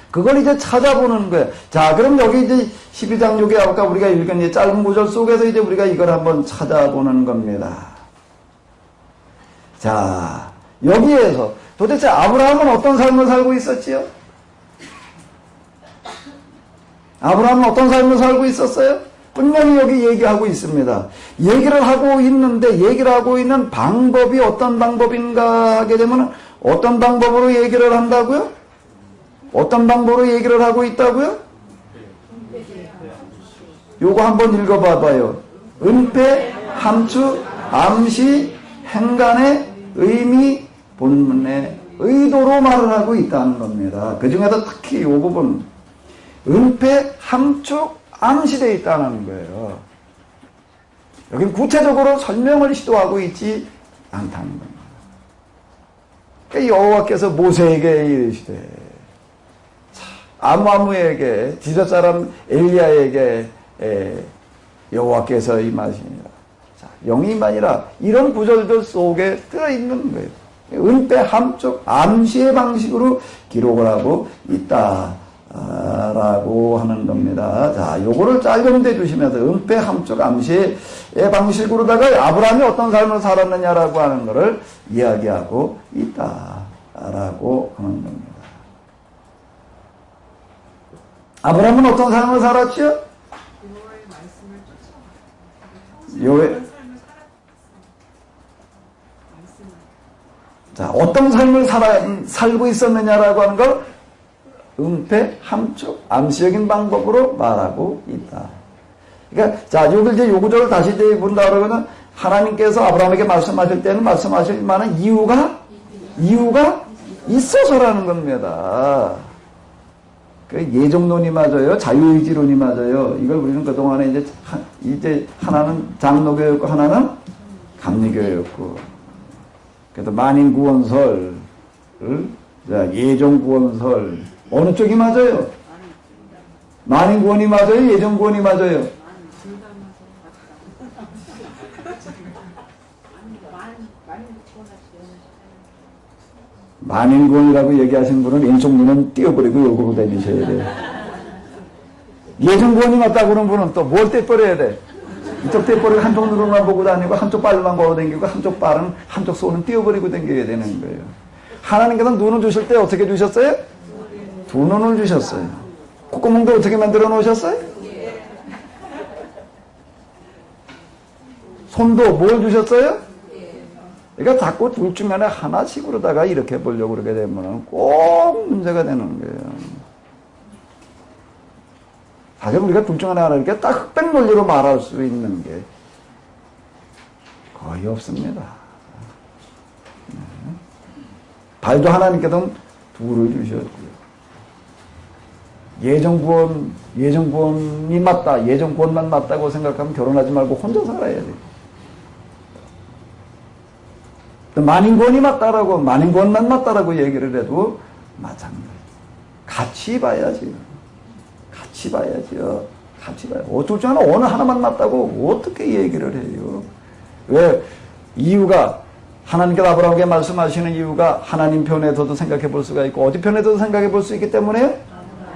그걸 이제 찾아보는 거예요. 자, 그럼 여기 이제 12장 6에 아까 우리가 읽은 이 짧은 구절 속에서 이제 우리가 이걸 한번 찾아보는 겁니다. 자, 여기에서 도대체 아브라함은 어떤 삶을 살고 있었지요? 아브라함은 어떤 삶을 살고 있었어요? 분명히 여기 얘기하고 있습니다. 얘기를 하고 있는데 얘기를 하고 있는 방법이 어떤 방법인가 하게 되면 어떤 방법으로 얘기를 한다고요? 어떤 방법으로 얘기를 하고 있다고요? 요거 한번 읽어봐봐요. 은폐, 함축, 암시, 행간의 의미, 본문의 의도로 말을 하고 있다는 겁니다. 그 중에서 특히 이 부분 은폐, 함축, 암시되어 있다는 거예요. 여긴 구체적으로 설명을 시도하고 있지 않다는 겁니다. 그러니까 여호와께서 모세에게 이르시되 아무에게 디귿 사람 엘리야에게 여호와께서 임하시니라. 자, 영이만이라 이런 구절들 속에 들어있는 거예요. 은폐, 함축, 암시의 방식으로 기록을 하고 있다라고 하는 겁니다. 자, 요거를 짤금대 주시면서 은폐, 함축, 암시의 방식으로다가 아브라함이 어떤 삶을 살았느냐라고 하는 것을 이야기하고 있다라고 하는 겁니다. 아브라함은 어떤 삶을 살았죠? 여호와의 말씀을 쫓아왔어요. 자, 어떤 삶을 살고 있었느냐라고 하는 걸 은폐, 함축, 암시적인 방법으로 말하고 있다. 그러니까, 자, 요걸 이제 요 구절을 다시 이제 본다 그러면은 하나님께서 아브라함에게 말씀하실 때는 말씀하실 만한 이유가 있어서라는 겁니다. 그 예정론이 맞아요. 자유의지론이 맞아요. 이걸 우리는 그동안에 이제 하나는 장로교였고 하나는 감리교였고. 그래도 만인구원설, 예정구원설 어느 쪽이 맞아요? 만인구원이 맞아요? 예정구원이 맞아요? 만인구원이라고 얘기하신 분은 왼쪽 눈은 띄어버리고 요거로 다니셔야 돼요. 예정구원이 맞다고 그러는 분은 또 뭘 떼버려야 돼? 이쪽 떼버리고 한쪽 눈으로만 보고 다니고 한쪽 발만 걸어 다니고 한쪽 발은 한쪽 손은 띄어버리고 다녀야 되는 거예요. 하나님께서 눈을 주실 때 어떻게 주셨어요? 두 눈을 주셨어요. 콧구멍도 어떻게 만들어 놓으셨어요? 손도 뭘 주셨어요? 그러니까 자꾸 둘 중에 하나씩으로다가 이렇게 보려고 그러게 되면 꼭 문제가 되는 거예요. 사실 우리가 둘 중에 하나 이렇게 딱 흑백 논리로 말할 수 있는 게 거의 없습니다. 발도 하나님께서 둘을 주셨고요. 예정구원이 맞다. 예정구원만 맞다고 생각하면 결혼하지 말고 혼자 살아야 돼요. 만인구원이 맞다라고, 만인구원만 맞다라고 얘기를 해도 마찬가지. 같이 봐야지. 같이 봐야죠. 같이 봐요. 둘 중 어느 하나만 맞다고 어떻게 얘기를 해요? 왜? 이유가, 하나님께서 아브라함에게 말씀하시는 이유가 하나님 편에서도 생각해 볼 수가 있고, 어디 편에서도 생각해 볼 수 있기 때문에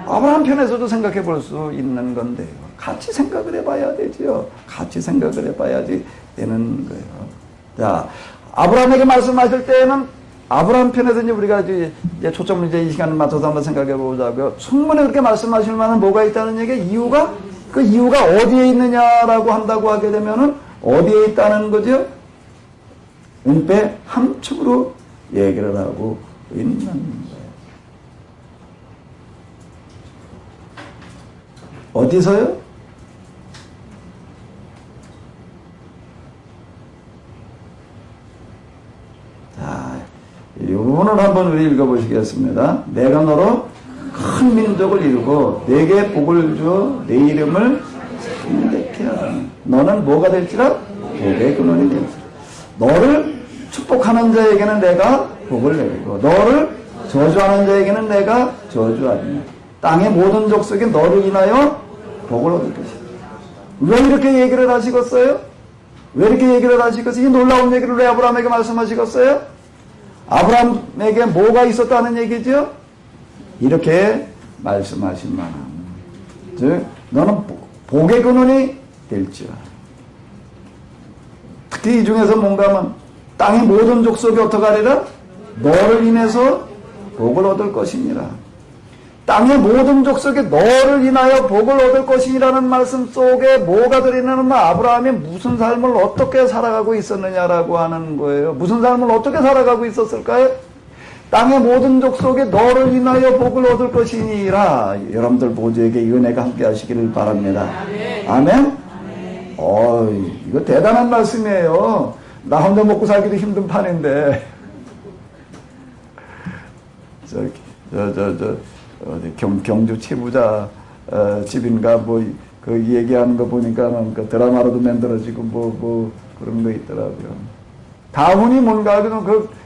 아브라함 편에서도 생각해 볼 수 있는 건데요. 같이 생각을 해봐야 되죠. 같이 생각을 해봐야지 되는 거예요. 자, 아브라함에게 말씀하실 때는 아브라함 편에서 이제 우리가 이제 초점을 이제 이 시간을 맞춰서 한번 생각해 보자고요. 충분히 그렇게 말씀하실 만한 뭐가 있다는 얘기, 이유가, 그 이유가 어디에 있느냐라고 한다고 하게 되면은 어디에 있다는 거죠? 은폐 함축으로 얘기를 하고 있는 거예요. 어디서요? 이 부분을 한번 우리 읽어보시겠습니다. 내가 너로 큰 민족을 이루고 내게 복을 주어 내 이름을 창대케 하라. 너는 뭐가 될지라? 복의 근원이 될지라. 너를 축복하는 자에게는 내가 복을 내리고 너를 저주하는 자에게는 내가 저주하리니 땅의 모든 족속이 너를 인하여 복을 얻을 것이다. 왜 이렇게 얘기를 하시겠어요? 왜 이렇게 얘기를 하시겠어요? 이 놀라운 얘기를 왜 아브라함에게 말씀하시겠어요? 아브라함에게 뭐가 있었다는 얘기죠? 이렇게 말씀하신 만한 즉 너는 복의 근원이 될지어다. 특히 이 중에서 뭔가 하면 땅의 모든 족속이 어떻게 하리라? 너를 인해서 복을 얻을 것이니라. 땅의 모든 족속이 너를 인하여 복을 얻을 것이라는 말씀 속에 뭐가 들어있냐면 아브라함이 무슨 삶을 어떻게 살아가고 있었느냐라고 하는 거예요. 무슨 삶을 어떻게 살아가고 있었을까요? 땅의 모든 족속이 너를 인하여 복을 얻을 것이니라. 여러분들 보좌에게 이 은혜가 함께 하시기를 바랍니다. 아멘? 이거 대단한 말씀이에요. 나 혼자 먹고 살기도 힘든 판인데. 어디 경주 치부자 집인가 그 얘기하는 거 보니까는 그 드라마로도 만들어지고 뭐 그런 거 있더라고요. 가훈이 뭔가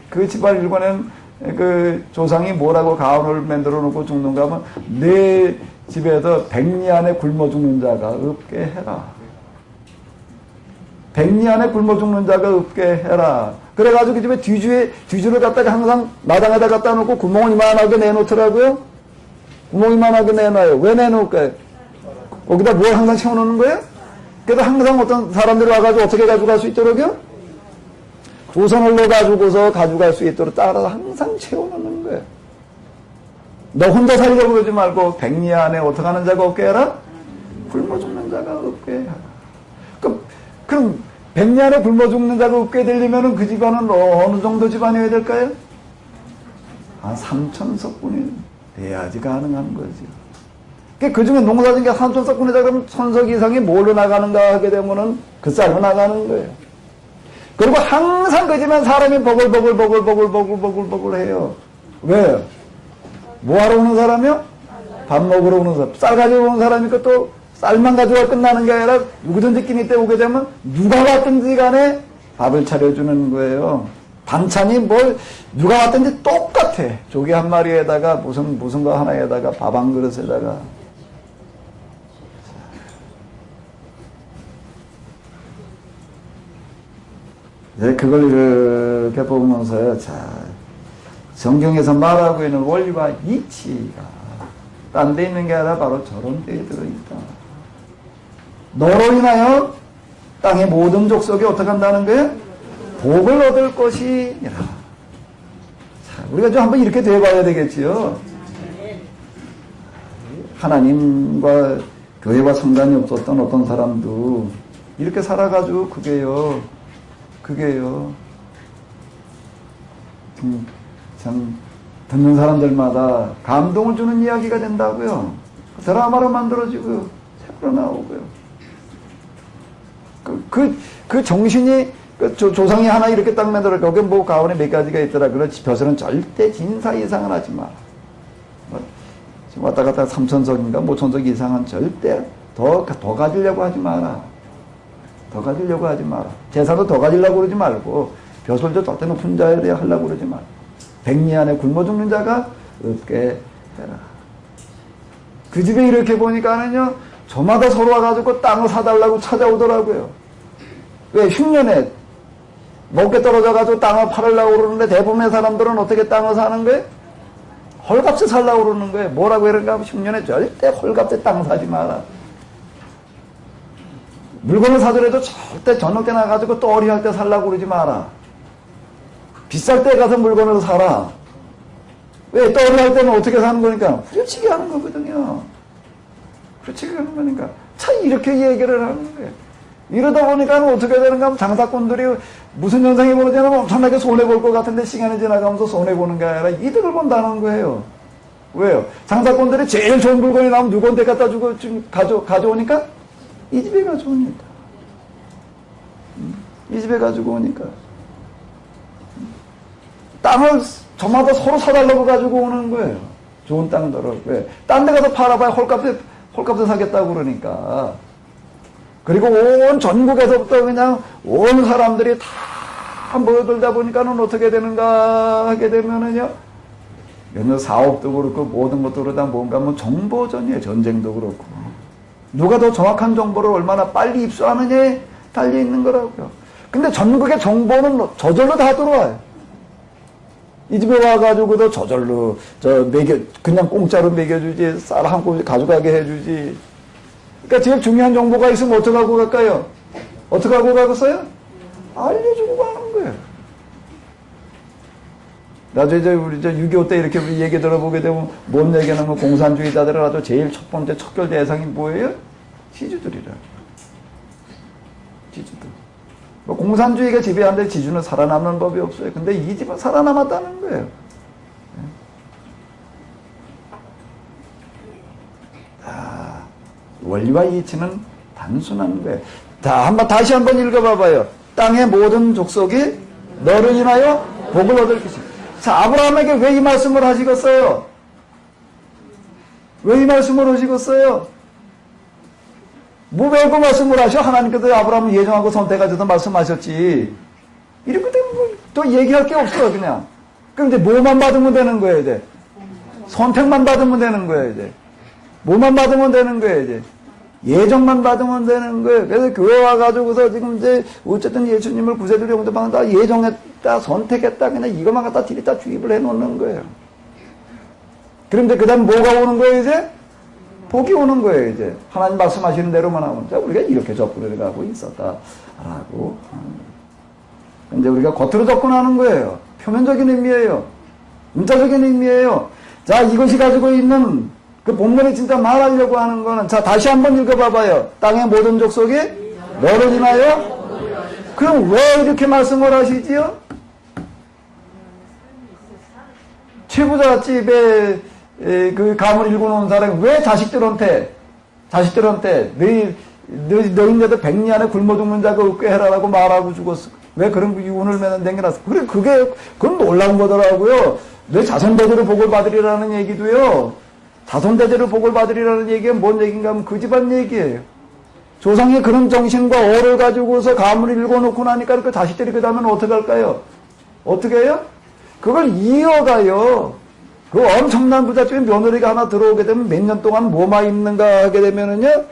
그 집안 일관엔 그 조상이 뭐라고 가훈을 만들어 놓고 죽는가 하면 내 집에서 백리 안에 굶어 죽는 자가 없게 해라. 백리 안에 굶어 죽는 자가 없게 해라. 그래가지고 그 집에 뒤주를 갖다가 항상 마당에다 갖다 놓고 구멍을 이만하게 내놓더라고요. 구멍 이만하게 내놔요. 왜 내놓을까요? 거기다 뭘 항상 채워놓는 거예요? 그래도 항상 어떤 사람들이 와가지고 어떻게 가져갈 수 있도록요? 조선을로 가지고서 가져갈 수 있도록 따라서 항상 채워놓는 거예요. 너 혼자 살려고 그러지 말고 백리 안에 어떻게 하는 자가 없게 해라? 굶어 죽는 자가 없게 해라. 그럼 백리 안에 굶어 죽는 자가 없게 되려면 그 집안은 어느 정도 집안이어야 될까요? 한 3천석분이 돼야지 가능한 거죠. 그 중에 농사진 게 3천석분이다 그러면 1000석 이상이 뭘로 나가는가 하게 되면은 그 쌀로 나가는 거예요. 그리고 항상 그 집안 사람이 버글버글 해요. 왜요? 뭐 하러 오는 사람이요? 밥 먹으러 오는 사람. 쌀 가지고 오는 사람이니까 또 쌀만 가져가 끝나는 게 아니라 누구든지 끼니 때 오게 되면 누가 왔든지 간에 밥을 차려주는 거예요. 반찬이 누가 왔든지 똑같아. 조개 한 마리에다가 무슨 거 하나에다가 밥 한 그릇에다가. 이제 그걸 이렇게 보면서요. 자, 성경에서 말하고 있는 원리와 이치가 딴 데 있는 게 아니라 바로 저런 데에 들어있다. 너로 인하여 땅의 모든 족속이 어떻게 한다는 거예요? 복을 얻을 것이니라. 자, 우리가 좀 한번 이렇게 돼봐야 되겠지요. 하나님과 교회와 상관이 없었던 어떤 사람도 이렇게 살아가지고 그게요. 참 듣는 사람들마다 감동을 주는 이야기가 된다고요. 드라마로 만들어지고요. 책으로 나오고요. 그 정신이 조상이 하나 이렇게 딱 만들어. 거기 가운데 몇 가지가 있더라. 그렇지. 벼슬은 절대 진사 이상은 하지 마라. 지금 왔다 갔다 3천석인가 5천석 이상은 절대 더 가지려고 하지 마라. 더 가지려고 하지 마라. 재산도 더 가지려고 그러지 말고 벼슬도 절대 높은 자에 대해 하려고 그러지 마라. 백리 안에 굶어 죽는 자가 없게 해라. 그 집에 이렇게 보니까는요, 저마다 서로 와가지고 땅을 사달라고 찾아오더라고요. 왜? 흉년에 먹게 떨어져가지고 땅을 팔으려고 그러는데 대부분의 사람들은 어떻게 땅을 사는 거예요? 헐값에 살려고 그러는 거예요. 뭐라고 그런가 하면 흉년에 절대 헐값에 땅 사지 마라. 물건을 사더라도 절대 저녁 때 나가지고 떠리 할 때 살려고 그러지 마라. 비쌀 때 가서 물건을 사라. 왜? 떠리 할 때는 어떻게 사는 거니까? 후려치기 하는 거거든요. 후려치기 하는 거니까. 참 이렇게 얘기를 하는 거예요. 이러다 보니까 어떻게 되는가 하면 장사꾼들이 무슨 현상이 벌어지냐면 엄청나게 손해볼 것 같은데 시간이 지나가면서 손해보는 게 아니라 이득을 본다는 거예요. 왜요? 장사꾼들이 제일 좋은 물건이 나오면 누구한테 갖다 주고 좀 가져오니까? 이 집에 가져오니까. 이 집에 가지고 오니까. 땅을 저마다 서로 사달라고 가지고 오는 거예요. 좋은 땅들을. 왜? 딴 데 가서 팔아봐야 헐값에 사겠다고 그러니까. 그리고 온 전국에서부터 그냥 온 사람들이 다 모여들다 보니까는 어떻게 되는가 하게 되면은요, 사업도 그렇고 모든 것도 그러다 뭔가 뭐 정보전이에요. 전쟁도 그렇고. 누가 더 정확한 정보를 얼마나 빨리 입수하느냐에 달려 있는 거라고요. 근데 전국의 정보는 저절로 다 들어와요. 이 집에 와가지고도 저절로 그냥 공짜로 먹여주지, 쌀 한 꼬집 가져가게 해주지. 그러니까 제일 중요한 정보가 있으면 어떻게 하고 갈까요? 어떻게 하고 가겠어요? 알려주고 가는 거예요. 나중에 우리 6.25 때 이렇게 우리 얘기 들어보게 되면 뭔 얘기하는 거 공산주의자들은 아주 제일 첫 번째 척결 대상이 뭐예요? 지주들이라. 지주들. 뭐 공산주의가 지배하는데 지주는 살아남는 법이 없어요. 근데 이 집은 살아남았다는 거예요. 원리와 이치는 단순한 거예요. 다시 한번 읽어봐봐요. 땅의 모든 족속이 너를 인하여 복을 얻을 것이다. 자, 아브라함에게 왜 이 말씀을 하시겠어요? 왜 이 말씀을 하시겠어요? 뭐 왜 그 말씀을 하셔? 하나님께서 아브라함을 예정하고 선택하셔서 말씀하셨지. 이렇게 되면 또 얘기할 게 없어, 그냥. 그럼 이제 뭐만 받으면 되는 거예요, 이제. 선택만 받으면 되는 거예요, 이제. 뭐만 받으면 되는 거예요, 이제. 예정만 받으면 되는 거예요. 그래서 교회 와가지고서 지금 이제 어쨌든 예수님을 구세주로 영접하는 다 예정했다, 선택했다, 그냥 이것만 갖다 들이다 주입을 해놓는 거예요. 그럼 이제 그 다음 뭐가 오는 거예요, 이제? 복이 오는 거예요, 이제. 하나님 말씀하시는 대로만 하면. 자, 우리가 이렇게 접근해 가고 있었다라고. 이제 우리가 겉으로 접근하는 거예요. 표면적인 의미예요. 문자적인 의미예요. 자, 이것이 가지고 있는 그 본문이 진짜 말하려고 하는 거는, 자, 다시 한번 읽어봐봐요. 땅의 모든 족속이 너를 인하여? 그럼 왜 이렇게 말씀을 하시지요? 최부자 집에 그 가문 일궈 놓은 사람이 왜 자식들한테 너희네도 100년 안에 굶어 죽는 자가 없게 해라라고 말하고 죽었어. 왜 그런 유언을 매는 댕겨놨어? 그래, 그건 놀라운 거더라고요. 내 자손대대로 복을 받으리라는 얘기도요. 자손대대로 복을 받으리라는 얘기가 뭔 얘기인가 하면 그 집안 얘기예요. 조상의 그런 정신과 어를 가지고서 가문을 읽어놓고 나니까 그 자식들이 그 다음에는 어떻게 할까요? 어떻게 해요? 그걸 이어가요. 그 엄청난 부잣집에 며느리가 하나 들어오게 되면 몇 년 동안 뭐만 입는가 하게 되면은요,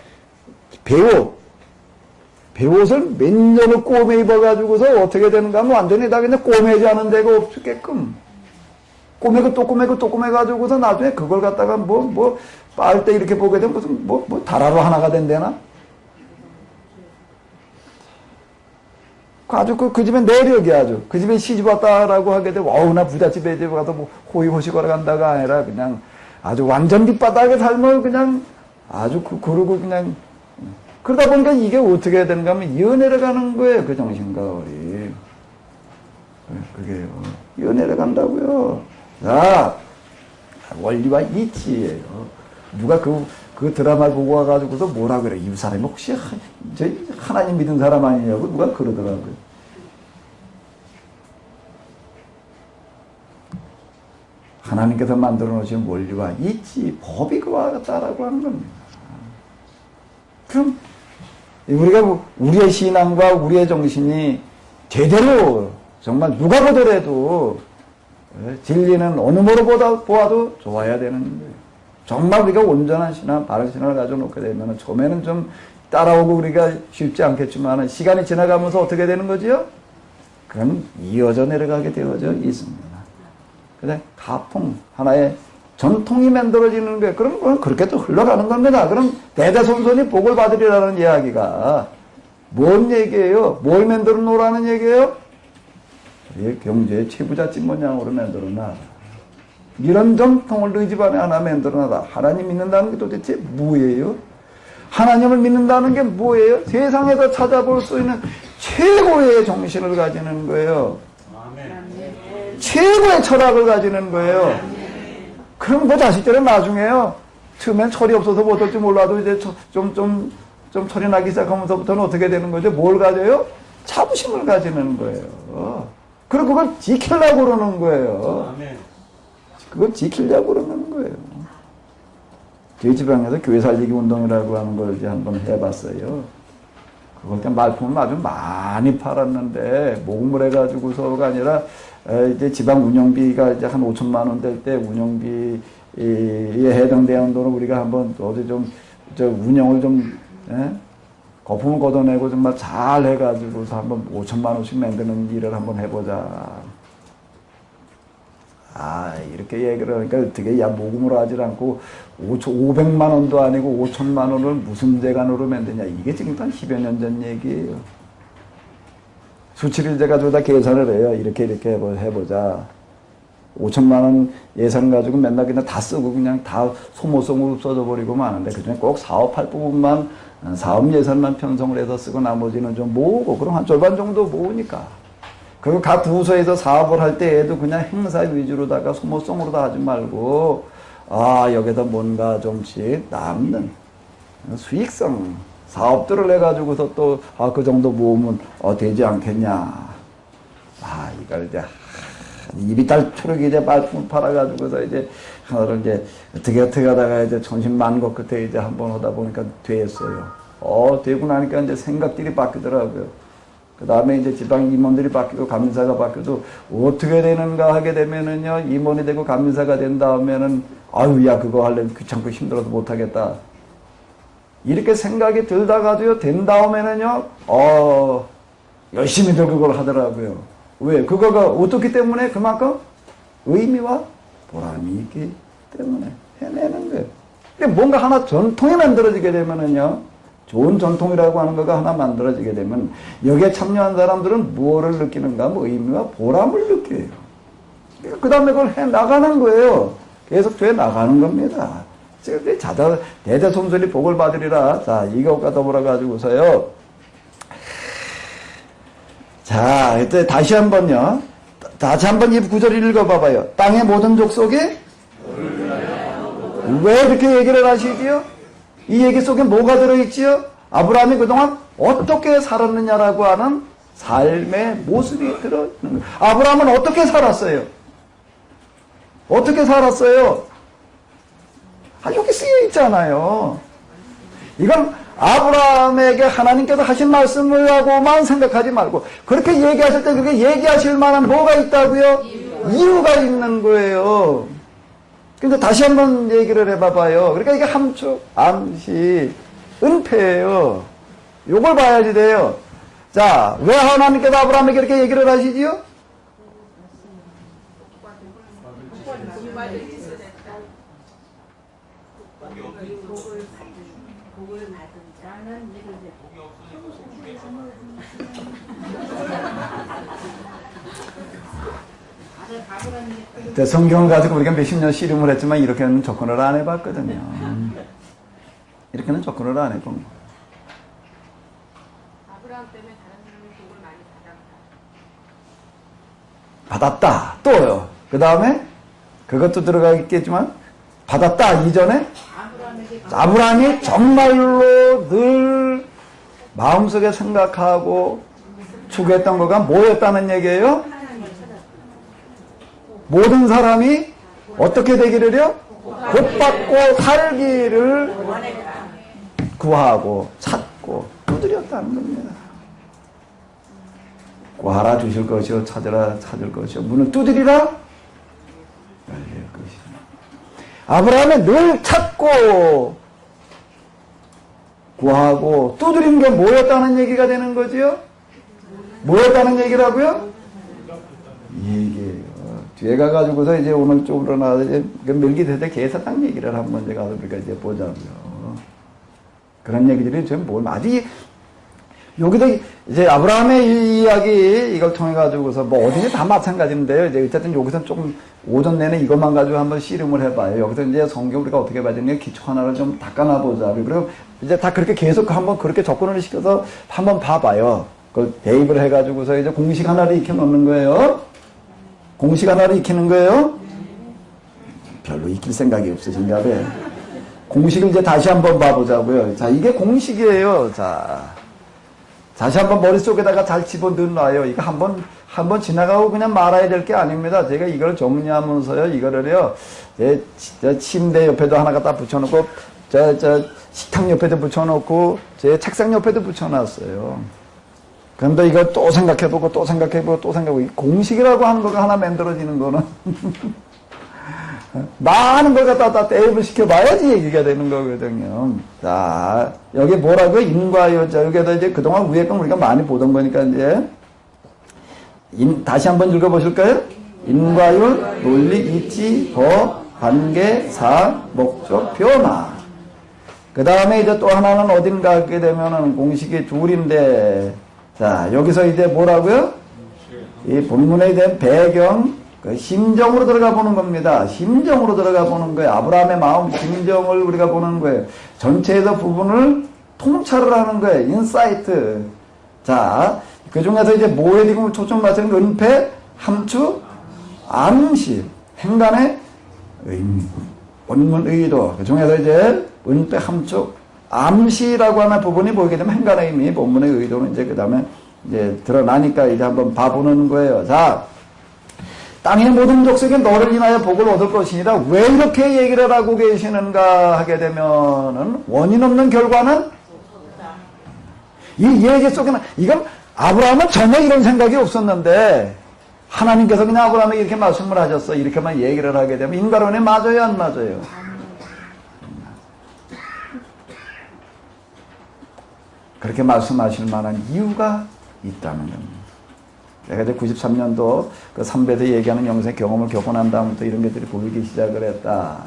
배옷을 몇 년을 꼬매 입어가지고서 어떻게 되는가 하면 완전히 다 그냥 꼬매지 않은 데가 없게끔. 꼬매고 또 꼬매고 또 꼬매가지고서 나중에 그걸 갖다가 빨대 이렇게 보게 되면 무슨 다라로 하나가 된대나? 아주 그 집의 내력이 아주. 그 집에 시집 왔다라고 하게 되면, 나 부잣집에 가서 호의호식하러 간다가 아니라 그냥 아주 완전 밑바닥의 삶을 그냥 아주 그러고 그냥. 그러다 보니까 이게 어떻게 해야 되는가 하면 이어내려가는 거예요. 그 정신과 어리. 그게요. 이어내려간다고요. 자, 원리와 이치예요. 누가 그 드라마 보고 와가지고서 뭐라 그래. 이 사람이 혹시 하나님 믿은 사람 아니냐고 누가 그러더라고요. 하나님께서 만들어 놓으신 원리와 이치, 법이 그와 같다라고 하는 겁니다. 그럼 우리가 우리의 신앙과 우리의 정신이 제대로 정말 누가 보더라도 진리는 어느 모로 보아도 좋아야 되는 거예요. 정말 우리가 온전한 신앙, 바른 신앙을 가져놓게 되면 처음에는 좀 따라오고 우리가 쉽지 않겠지만 시간이 지나가면서 어떻게 되는 거지요? 그건 이어져 내려가게 되어져 있습니다. 그래, 가풍, 하나의 전통이 만들어지는 거예요. 그럼 그건 그렇게 또 흘러가는 겁니다. 그럼 대대손손이 복을 받으리라는 이야기가 뭔 얘기예요? 뭘 만들어 놓으라는 얘기예요? 경제의 최부잣집 모양으로 만들어 놔라. 이런 전통을 너희 집안에 하나 만들어 놔라. 하나님 믿는다는 게 도대체 뭐예요? 하나님을 믿는다는 게 뭐예요? 세상에서 찾아볼 수 있는 최고의 정신을 가지는 거예요. 최고의 철학을 가지는 거예요. 그럼 그 자식들은 나중에요. 처음엔 철이 없어서 뭐 어떨지 몰라도 이제 좀 철이 나기 시작하면서부터는 어떻게 되는 거죠? 뭘 가져요? 자부심을 가지는 거예요. 그리고 그걸 지키려고 그러는 거예요. 그걸 지키려고 그러는 거예요. 저희 지방에서 교회 살리기 운동이라고 하는 걸 이제 한번 해봤어요. 그걸 때 말품을 아주 많이 팔았는데, 모금을 해가지고서가 아니라, 이제 지방 운영비가 이제 한 5천만 원 될 때 운영비에 해당되는 돈을 우리가 한번 어디 좀, 운영을 좀, 거품을 걷어내고 정말 잘 해가지고서 한번 5천만 원씩 만드는 일을 한번 해보자. 이렇게 얘기를 하니까 어떻게, 모금으로 하질 않고 500만 원도 아니고 5천만 원을 무슨 재간으로 만드냐. 이게 지금 한 10여 년 전 얘기예요. 수치를 제가 다 계산을 해요. 이렇게 해보자. 5천만 원 예산 가지고 맨날 그냥 다 쓰고 그냥 다 소모성으로 써져버리고 마는데, 그중에 꼭 사업할 부분만, 사업 예산만 편성을 해서 쓰고 나머지는 좀 모으고, 그럼 한 절반 정도 모으니까. 그리고 각 부서에서 사업을 할 때에도 그냥 행사 위주로다가 소모성으로 다 하지 말고, 여기다 뭔가 좀씩 남는 수익성 사업들을 해가지고서 또, 그 정도 모으면, 되지 않겠냐. 이걸 이제, 입이 딸초록이 이제 말품을 팔아가지고서 이제, 하나를 이제, 어떻게 하다가 이제 천신만고 끝에 이제 한번 하다 보니까 됐어요. 되고 나니까 이제 생각들이 바뀌더라고요. 그 다음에 이제 지방 임원들이 바뀌고 감리사가 바뀌어도 어떻게 되는가 하게 되면은요, 임원이 되고 감리사가 된 다음에는, 그거 하려면 귀찮고 힘들어서 못하겠다. 이렇게 생각이 들다가도요, 된 다음에는요, 열심히들 그걸 하더라고요. 왜? 그거가 어떻기 때문에 그만큼 의미와 보람이 있기 때문에 해내는 거예요. 그러니까 뭔가 하나 전통이 만들어지게 되면은요, 좋은 전통이라고 하는 거가 하나 만들어지게 되면 여기에 참여한 사람들은 무엇을 느끼는가? 의미와 보람을 느껴요. 그 다음에 그걸 해 나가는 거예요. 계속 돼 나가는 겁니다. 지금 대대손손이 복을 받으리라. 자, 이것과 더불어가지고서요. 자, 이때 다시 한번요. 다시 한번 이 구절을 읽어봐봐요. 땅의 모든 족속이 왜 이렇게 얘기를 하시지요? 이 얘기 속에 뭐가 들어있지요? 아브라함이 그동안 어떻게 살았느냐라고 하는 삶의 모습이 들어있는 거예요. 아브라함은 어떻게 살았어요? 어떻게 살았어요? 여기 쓰여 있잖아요. 이건 아브라함에게 하나님께서 하신 말씀을 하고만 생각하지 말고, 그렇게 얘기하실 때 그렇게 얘기하실 만한 뭐가 있다고요? 이유가 있는 거예요. 근데 다시 한번 얘기를 해봐봐요. 그러니까 이게 함축, 암시, 은폐예요. 요걸 봐야지 돼요. 자, 왜 하나님께서 아브라함에게 이렇게 얘기를 하시지요? 성경을 가지고 우리가 몇십 년 씨름을 했지만 이렇게는 접근을 안 해봤거든요. 이렇게는 접근을 안 해본 거. 아브라함 때문에 다른 사람이 복을 많이 받았다. 또요. 그 다음에 그것도 들어가 있겠지만 받았다 이전에 아브라함이 정말로 늘 마음속에 생각하고 추구했던 거가 뭐였다는 얘기예요? 모든 사람이 어떻게 되기를요? 곧 받고 살기를 구하고 찾고 두드렸다는 겁니다. 구하라 주실 것이요, 찾으라 찾을 것이요, 문을 두드리라 열릴 것이요. 아브라함은 늘 찾고 구하고 두드린 게 뭐였다는 얘기가 되는 거지요? 뭐였다는 얘기라고요? 이 얘기예요. 뒤에 가가지고서 이제 오늘 쪽으로 나와서 이제 멜기세덱 계사당 얘기를 한번 제가 우리가 이제 보자고요. 그런 얘기들이 좀 뭘 아직 여기도 이제 아브라함의 이 이야기 이걸 통해 가지고서 뭐 어디든 다 마찬가지인데요. 이제 어쨌든 여기서 조금 오전 내내 이것만 가지고 한번 씨름을 해봐요. 여기서 이제 성경 우리가 어떻게 봐야 되냐 기초 하나를 좀 닦아놔 보자. 그리고 이제 다 그렇게 계속 한번 그렇게 접근을 시켜서 한번 봐봐요. 그 대입을 해가지고서 이제 공식 하나를 익혀 놓는 거예요. 공식 하나를 익히는 거예요. 별로 익힐 생각이 없으신가 봐요. 공식을 이제 다시 한번 봐보자고요. 자, 이게 공식이에요. 자, 다시 한번 머릿속에다가 잘 집어넣어놔요. 이거 한번 지나가고 그냥 말아야 될 게 아닙니다. 제가 이걸 정리하면서요, 이거를요, 제 침대 옆에도 하나 갖다 붙여놓고, 식탁 옆에도 붙여놓고 제 책상 옆에도 붙여놨어요. 그런데 이거 또 생각해보고 또 생각해보고 또 생각해보고 공식이라고 하는 거가 하나 만들어지는 거는 많은 걸 갖다 대입을 시켜봐야지 얘기가 되는 거거든요. 자, 여기 뭐라고? 인과요. 자, 여기다 이제 그동안 위에 건 우리가 많이 보던 거니까 이제 다시 한번 읽어보실까요? 인과율, 논리, 이치, 법, 관계, 사, 목적, 변화. 그 다음에 이제 또 하나는 어딘가 하게 되면은 공식이 둘인데, 자, 여기서 이제 뭐라고요? 이 본문에 대한 배경, 그 심정으로 들어가 보는 겁니다. 심정으로 들어가 보는 거예요. 아브라함의 마음, 심정을 우리가 보는 거예요. 전체에서 부분을 통찰을 하는 거예요. 인사이트. 자, 그 중에서 이제 뭐에 지금 초점 맞추는 은폐, 함축, 암시, 행간의 원문 의도. 그 중에서 이제 은폐, 함축, 암시라고 하는 부분이 보이게 되면 행간의 의미, 본문의 의도는 이제 그 다음에 이제 드러나니까 이제 한번 봐보는 거예요. 자, 땅의 모든 족속이 너를 인하여 복을 얻을 것이니라. 왜 이렇게 얘기를 하고 계시는가 하게 되면은 원인 없는 결과는 이 얘기 속에는 이건 아브라함은 전혀 이런 생각이 없었는데 하나님께서 그냥 아브라함에게 이렇게 말씀을 하셨어. 이렇게만 얘기를 하게 되면 인과론에 맞아요, 안 맞아요? 그렇게 말씀하실 만한 이유가 있다는 겁니다. 내가 이제 93년도 그 삼배대 얘기하는 영생 경험을 겪고 난 다음부터 이런 것들이 보이기 시작을 했다.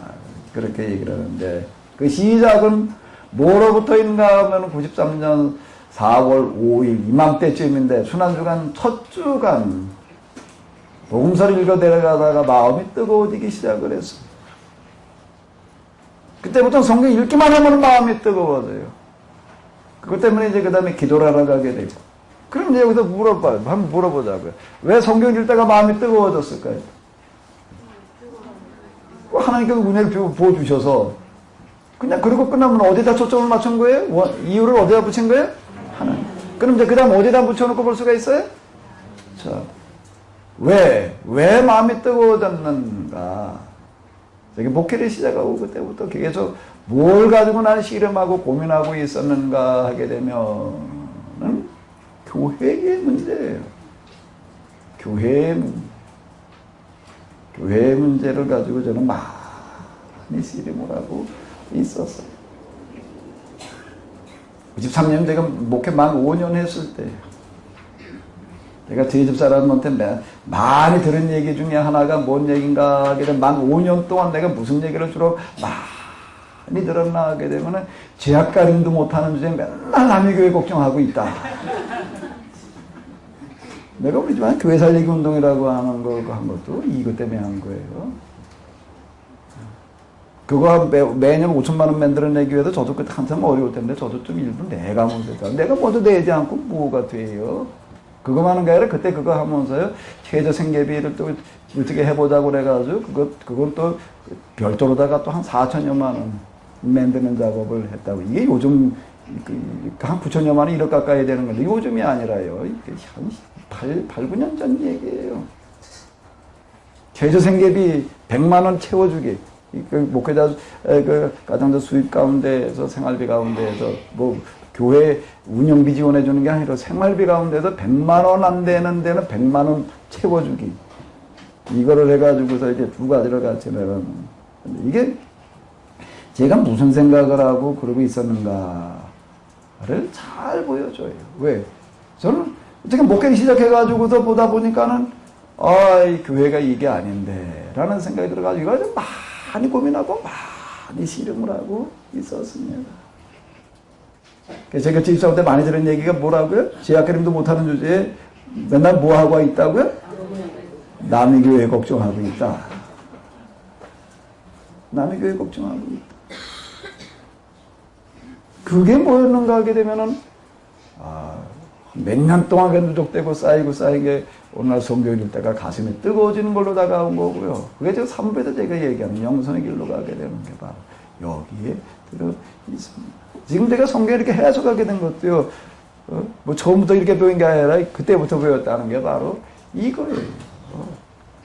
그렇게 얘기를 하는데 그 시작은 뭐로부터인가 하면 93년 4월 5일 이맘때쯤인데 순환주간 첫 주간 복음서를 읽어 내려가다가 마음이 뜨거워지기 시작을 했어. 그때부터 성경 읽기만 하면 마음이 뜨거워져요. 그것 때문에 이제 그 다음에 기도를 하러 가게 되고. 그럼 이제 여기서 물어봐요. 한번 물어보자고요. 왜 성경 읽다가 마음이 뜨거워졌을까요? 하나님께서 은혜를 부어주셔서 그냥 그러고 끝나면 어디다 초점을 맞춘 거예요? 이유를 어디다 붙인 거예요? 하나님. 그럼 이제 그 다음 어디다 붙여놓고 볼 수가 있어요? 자, 왜 마음이 뜨거워졌는가? 저기 목회를 시작하고 그때부터 계속 뭘 가지고 나는 씨름하고 고민하고 있었는가 하게 되면은 교회의 문제예요. 교회의 문제를 가지고 저는 많이 씨름을 하고 있었어요. 93년 제가 목회 만 5년 했을 때 제가 저희 집 사람한테 많이 들은 얘기 중에 하나가 뭔 얘기인가 하게 되면 만 5년 동안 내가 무슨 얘기를 주로 많이 들었나 하게 되면은 제약가림도 못하는 주제에 맨날 남의 교회 걱정하고 있다. 내가 우리 집안 교회 살리기 운동이라고 하는 거 한 것도 이것 때문에 한 거예요. 그거 매년 5천만 원 만들어내기 위해서 저도 그때 한참 어려울 텐데 저도 좀 일부 내가 먼저 내가 먼저 내지 않고 뭐가 돼요. 그거만 하는 게 아니라 그때 그거 하면서요 최저 생계비를 또 어떻게 해보자고 그래가지고 그건 또 별도로다가 또 한 4천여만 원 만드는 작업을 했다고. 이게 요즘 한 9천여만 원 1억 가까이 되는 건데 요즘이 아니라요. 이게 한 8, 9년 전 얘기예요. 최저 생계비 100만 원 채워주기. 그 목회자 그 가정자 수입 가운데에서 생활비 가운데에서 뭐 교회 운영비 지원해 주는 게 아니라 생활비 가운데서 100만 원 안 되는 데는 100만 원 채워주기. 이거를 해가지고서 이제 두 가지를 같이 내는. 이게 제가 무슨 생각을 하고 그러고 있었는가를 잘 보여줘요. 왜? 저는 어떻게 목회를 시작해가지고서 보다 보니까는 이 교회가 이게 아닌데 라는 생각이 들어가지고 이거 많이 고민하고 많이 씨름을 하고 있었습니다. 제가 집사할 때 많이 들은 얘기가 뭐라고요? 제약그림도 못하는 주제에 맨날 뭐 하고 있다고요? 남의 교회 걱정하고 있다. 남의 교회 걱정하고 있다. 그게 뭐였는가 하게 되면은 몇 년 동안 누적되고 쌓이고 쌓인 게 오늘날 성경 읽을 때가 가슴이 뜨거워지는 걸로 다가온 거고요. 그게 지금 3배도 제가 얘기하는 영성의 길로 가게 되는 게 바로 여기에 들어 있습니다. 지금 제가 성경 이렇게 해석하게 된 것도요. 뭐 처음부터 이렇게 배운 게 아니라 그때부터 배웠다는 게 바로 이거예요.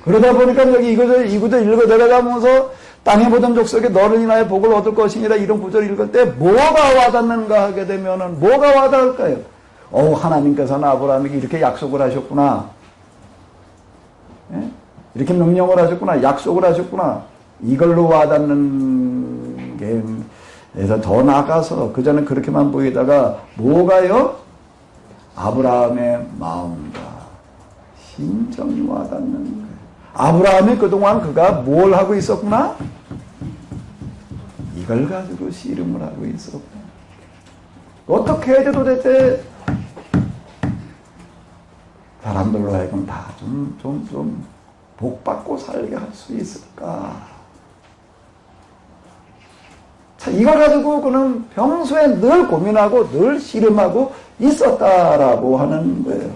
그러다 보니까 여기 이것도 읽어 내려가면서 땅에 모든 족속에 너를 인하여 복을 얻을 것이니라 이런 구절을 읽을 때 뭐가 와닿는가 하게 되면은 뭐가 와닿을까요? 하나님께서는 아브라함에게 이렇게 약속을 하셨구나. 예? 이렇게 명령을 하셨구나. 약속을 하셨구나. 이걸로 와닿는 게 그래서 더 나아가서 그전에 그렇게만 보이다가 뭐가요? 아브라함의 마음과 심정이 와닿는 거예요. 아브라함이 그동안 그가 뭘 하고 있었구나? 이걸 가지고 씨름을 하고 있었구나. 어떻게 해야 도대체 사람들로 하여금 다 좀 복받고 살게 할 수 있을까? 자, 이걸 가지고 그는 평소에 늘 고민하고 늘 씨름하고 있었다라고 하는 거예요.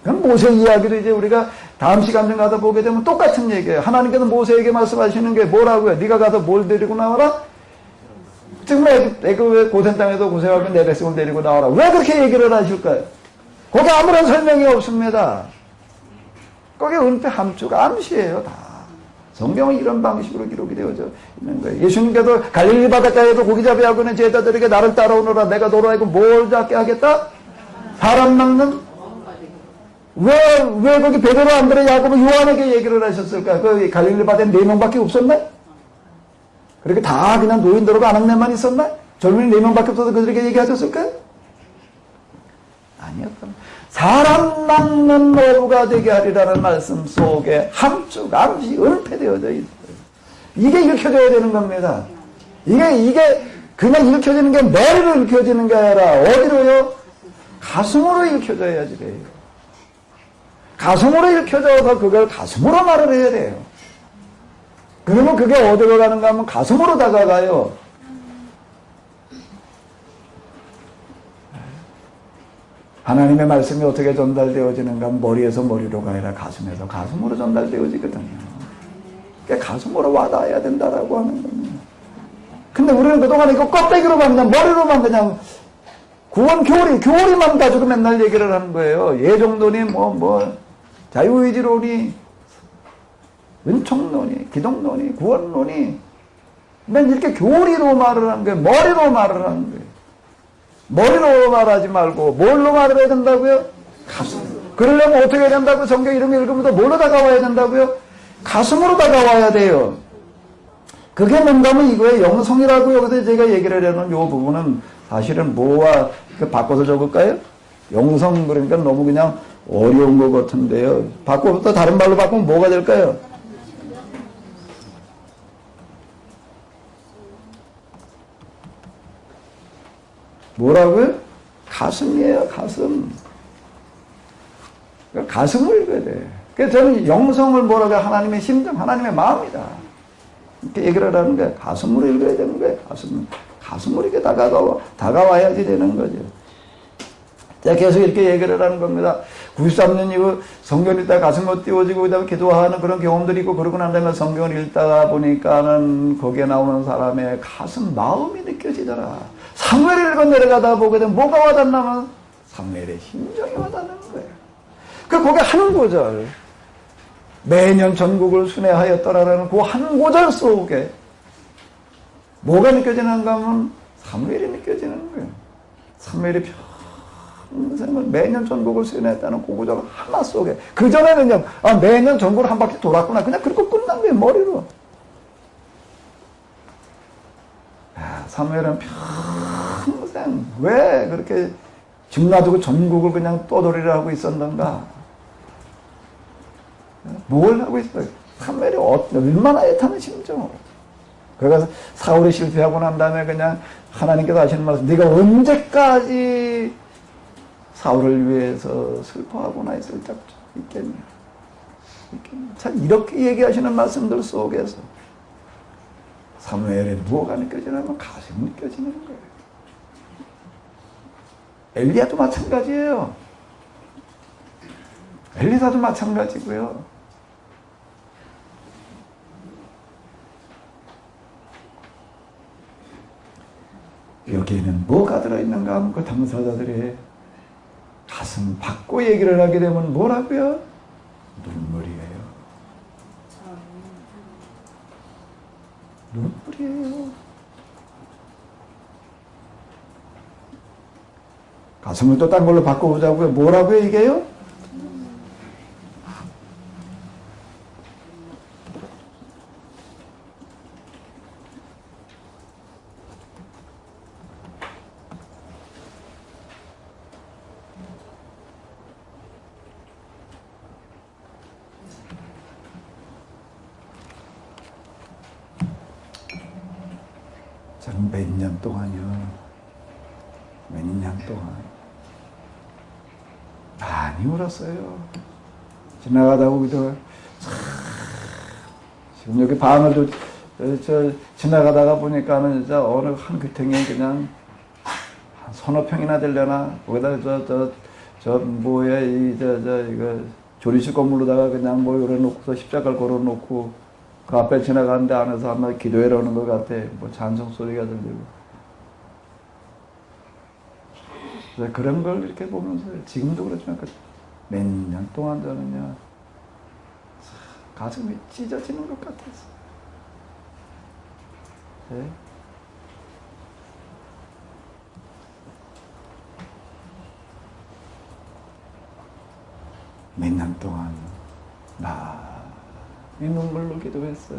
그럼 모세 이야기도 이제 우리가 다음 시간 좀 가서 보게 되면 똑같은 얘기예요. 하나님께서 모세에게 말씀하시는 게 뭐라고요? 네가 가서 뭘 데리고 나와라? 지금 애굽의 고센 땅에서 고생하고 내 백성을 데리고 나와라. 왜 그렇게 얘기를 하실까요? 거기 아무런 설명이 없습니다. 거기 은폐 함축 암시예요, 다. 성경은 이런 방식으로 기록이 되어져 있는 거예요. 예수님께서 갈릴리 바닷가에서 고기잡이하고는 제자들에게 나를 따라오너라. 내가 너로 하여금 뭘 잡게 하겠다? 사람 낚는? 왜 거기 베드로, 안드레, 야고보, 요한에게 얘기를 하셨을까? 그 갈릴리 바다에 4명밖에 없었나? 그렇게 다 그냥 노인들하고 아낙네만 있었나? 젊은이 4명밖에 없어서 그들에게 얘기하셨을까? 아니었다. 사람 낚는 어부가 되게 하리라는 말씀 속에 함축, 암시, 은폐되어져 있어요. 이게 읽혀져야 되는 겁니다. 이게 그냥 읽혀지는 게 머리로 읽혀지는 게 아니라 어디로요? 가슴으로 읽혀져야지 돼요. 가슴으로 읽혀져서 그걸 가슴으로 말을 해야 돼요. 그러면 그게 어디로 가는가 하면 가슴으로 다가가요. 하나님의 말씀이 어떻게 전달되어지는가 하면 머리에서 머리로가 아니라 가슴에서 가슴으로 전달되어지거든요. 그게 가슴으로 와닿아야 된다라고 하는 겁니다. 근데 우리는 그동안 이거 껍데기로만 그냥 머리로만 그냥 구원 교리만 가지고 맨날 얘기를 하는 거예요. 예정론이 자유의지론이 은총론이 기독론이 구원론이 맨 이렇게 교리로 말을 하는 거예요. 머리로 말을 하는 거예요. 머리로 말하지 말고 뭘로 말을 해야 된다고요? 가슴. 그러려면 어떻게 해야 된다고? 성경 이름 읽으면서 뭘로 다가와야 된다고요? 가슴으로 다가와야 돼요. 그게 뭔가면 이거예요. 영성이라고 여기서 제가 얘기를 하려는 이 부분은 사실은 뭐와 바꿔서 적을까요? 영성 그러니까 너무 그냥 어려운 것 같은데요. 바꿔서 다른 말로 바꾸면 뭐가 될까요? 뭐라고요? 가슴이에요, 가슴. 가슴을 읽어야 돼. 그래서 저는 영성을 뭐라고 해요? 하나님의 심정, 하나님의 마음이다. 이렇게 얘기를 하는 거예요. 가슴으로 읽어야 되는 거예요, 가슴으로 이렇게 다가와야지 되는 거죠. 제가 계속 이렇게 얘기를 하는 겁니다. 93년 이후 성경 읽다가 가슴으로 띄워지고 그다음에 기도하는 그런 경험들이 있고 그러고 난 다음에 성경을 읽다가 보니까는 거기에 나오는 사람의 가슴, 마음이 느껴지더라. 사무엘을 읽어 내려가다 보게 되면 뭐가 와닿냐면 사무엘의 심정이 와닿는 거예요. 거기 한 구절 매년 전국을 순회하였더라라는 그 한 구절 속에 뭐가 느껴지는가 하면 사무엘이 느껴지는 거예요. 사무엘이 평생을 매년 전국을 순회했다는 그 구절 하나 속에 그전에는요 매년 전국을 한 바퀴 돌았구나 그냥 그렇게 끝난 거예요. 머리로. 사무엘은 평생 왜 그렇게 집 놔두고 전국을 그냥 떠돌이를 하고 있었는가? 뭘 하고 있어요? 사무엘이 얼마나 애타는 심정으로. 그래서 사울이 실패하고 난 다음에 그냥 하나님께서 하시는 말씀, 네가 언제까지 사울을 위해서 슬퍼하거나 있을 적 있겠냐? 참 이렇게 얘기하시는 말씀들 속에서 사무엘에 무엇가 느껴지냐면 가슴이 느껴지는 거예요. 엘리야도 마찬가지예요. 엘리사도 마찬가지고요. 여기에는 뭐가 들어있는가 하면 그 당사자들의 가슴 받고 얘기를 하게 되면 뭐라고요? 눈물이에요. 눈물이에요. 가슴을 또 딴 걸로 바꿔보자고요. 뭐라고요, 이게요? 저는 몇 년 동안요. 몇 년 동안 많이 울었어요. 지나가다 보기도 지금 여기 방을 저 지나가다가 보니까는 진짜 어느 한 귀퉁이에 그냥 한 서너 평이나 되려나 거기다 저 뭐야 이거 조리실 건물로다가 그냥 뭐 열어놓고서 십자가를 걸어놓고 그 앞에 지나가는데 안에서 아마 기도해 오는 것 같아. 뭐 찬송 소리가 들리고. 그런 걸 이렇게 보면서 지금도 그렇지만 몇 년 동안 저는요 가슴이 찢어지는 것 같았어요. 네? 몇 년 동안 이 눈물로 기도했어요.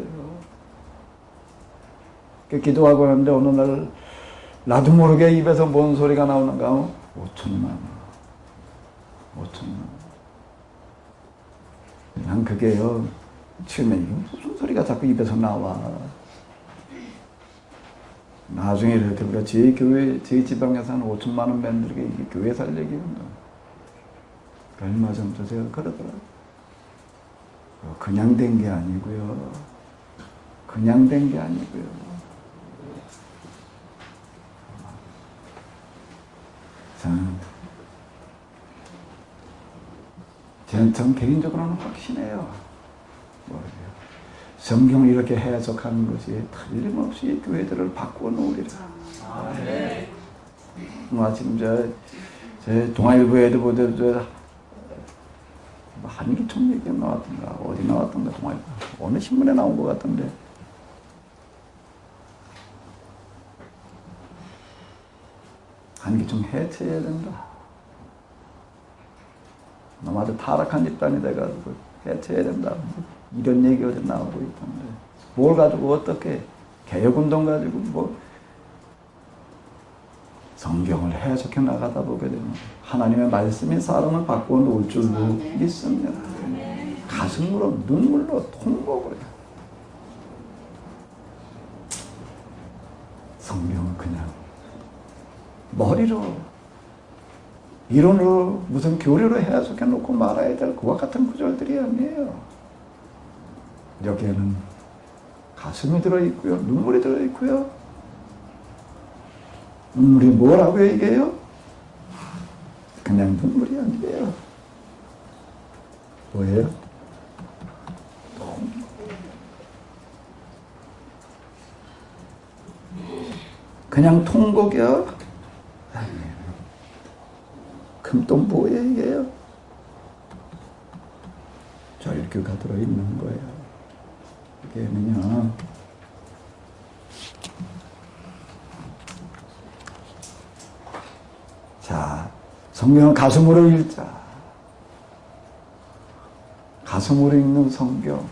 기도하고 있는데 어느 날 나도 모르게 입에서 뭔 소리가 나오는가? 5천만 원. 5천만 원. 난 그게요. 처음에 무슨 소리가 자꾸 입에서 나와. 나중에 이렇게 우리가 제 교회, 제 지방에서 한 5천만 원 맨들게 이게 교회 살 얘기입니다. 얼마 전부터 제가 그러더라고요. 그냥 된 게 아니고요. 그냥 된 게 아니고요. 전 개인적으로는 확신해요. 성경을 이렇게 해석하는 것이 틀림없이 교회들을 바꾸어 놓으리라. 지금 제 동아일보에도 보도 한기총 얘기가 나왔던가 어디 나왔던가 동아일보 어느 신문에 나온 것 같던데 한기총 해체해야 된다. 너무 아주 타락한 집단이 돼가지고 해체해야 된다. 이런 얘기가 어제 나오고 있던데 뭘 가지고 어떻게 개혁운동 가지고 뭐 성경을 해석해 나가다 보게 되면 하나님의 말씀이 사람을 바꾸어 놓을 줄로 믿습니다. 가슴으로 눈물로 통곡을 해요. 성경은 그냥 머리로 이론으로 무슨 교리로 해석해 놓고 말아야 될 그와 같은 구절들이 아니에요. 여기에는 가슴이 들어있고요. 눈물이 들어있고요. 눈물이 뭐라고요 이게요? 그냥 눈물이 아니에요. 뭐예요? 그냥 통곡이요? 아니에요. 그럼 또 뭐예요 이게요? 절규가 들어있는 거예요. 이게는요 자, 성경은 가슴으로 읽자. 가슴으로 읽는 성경.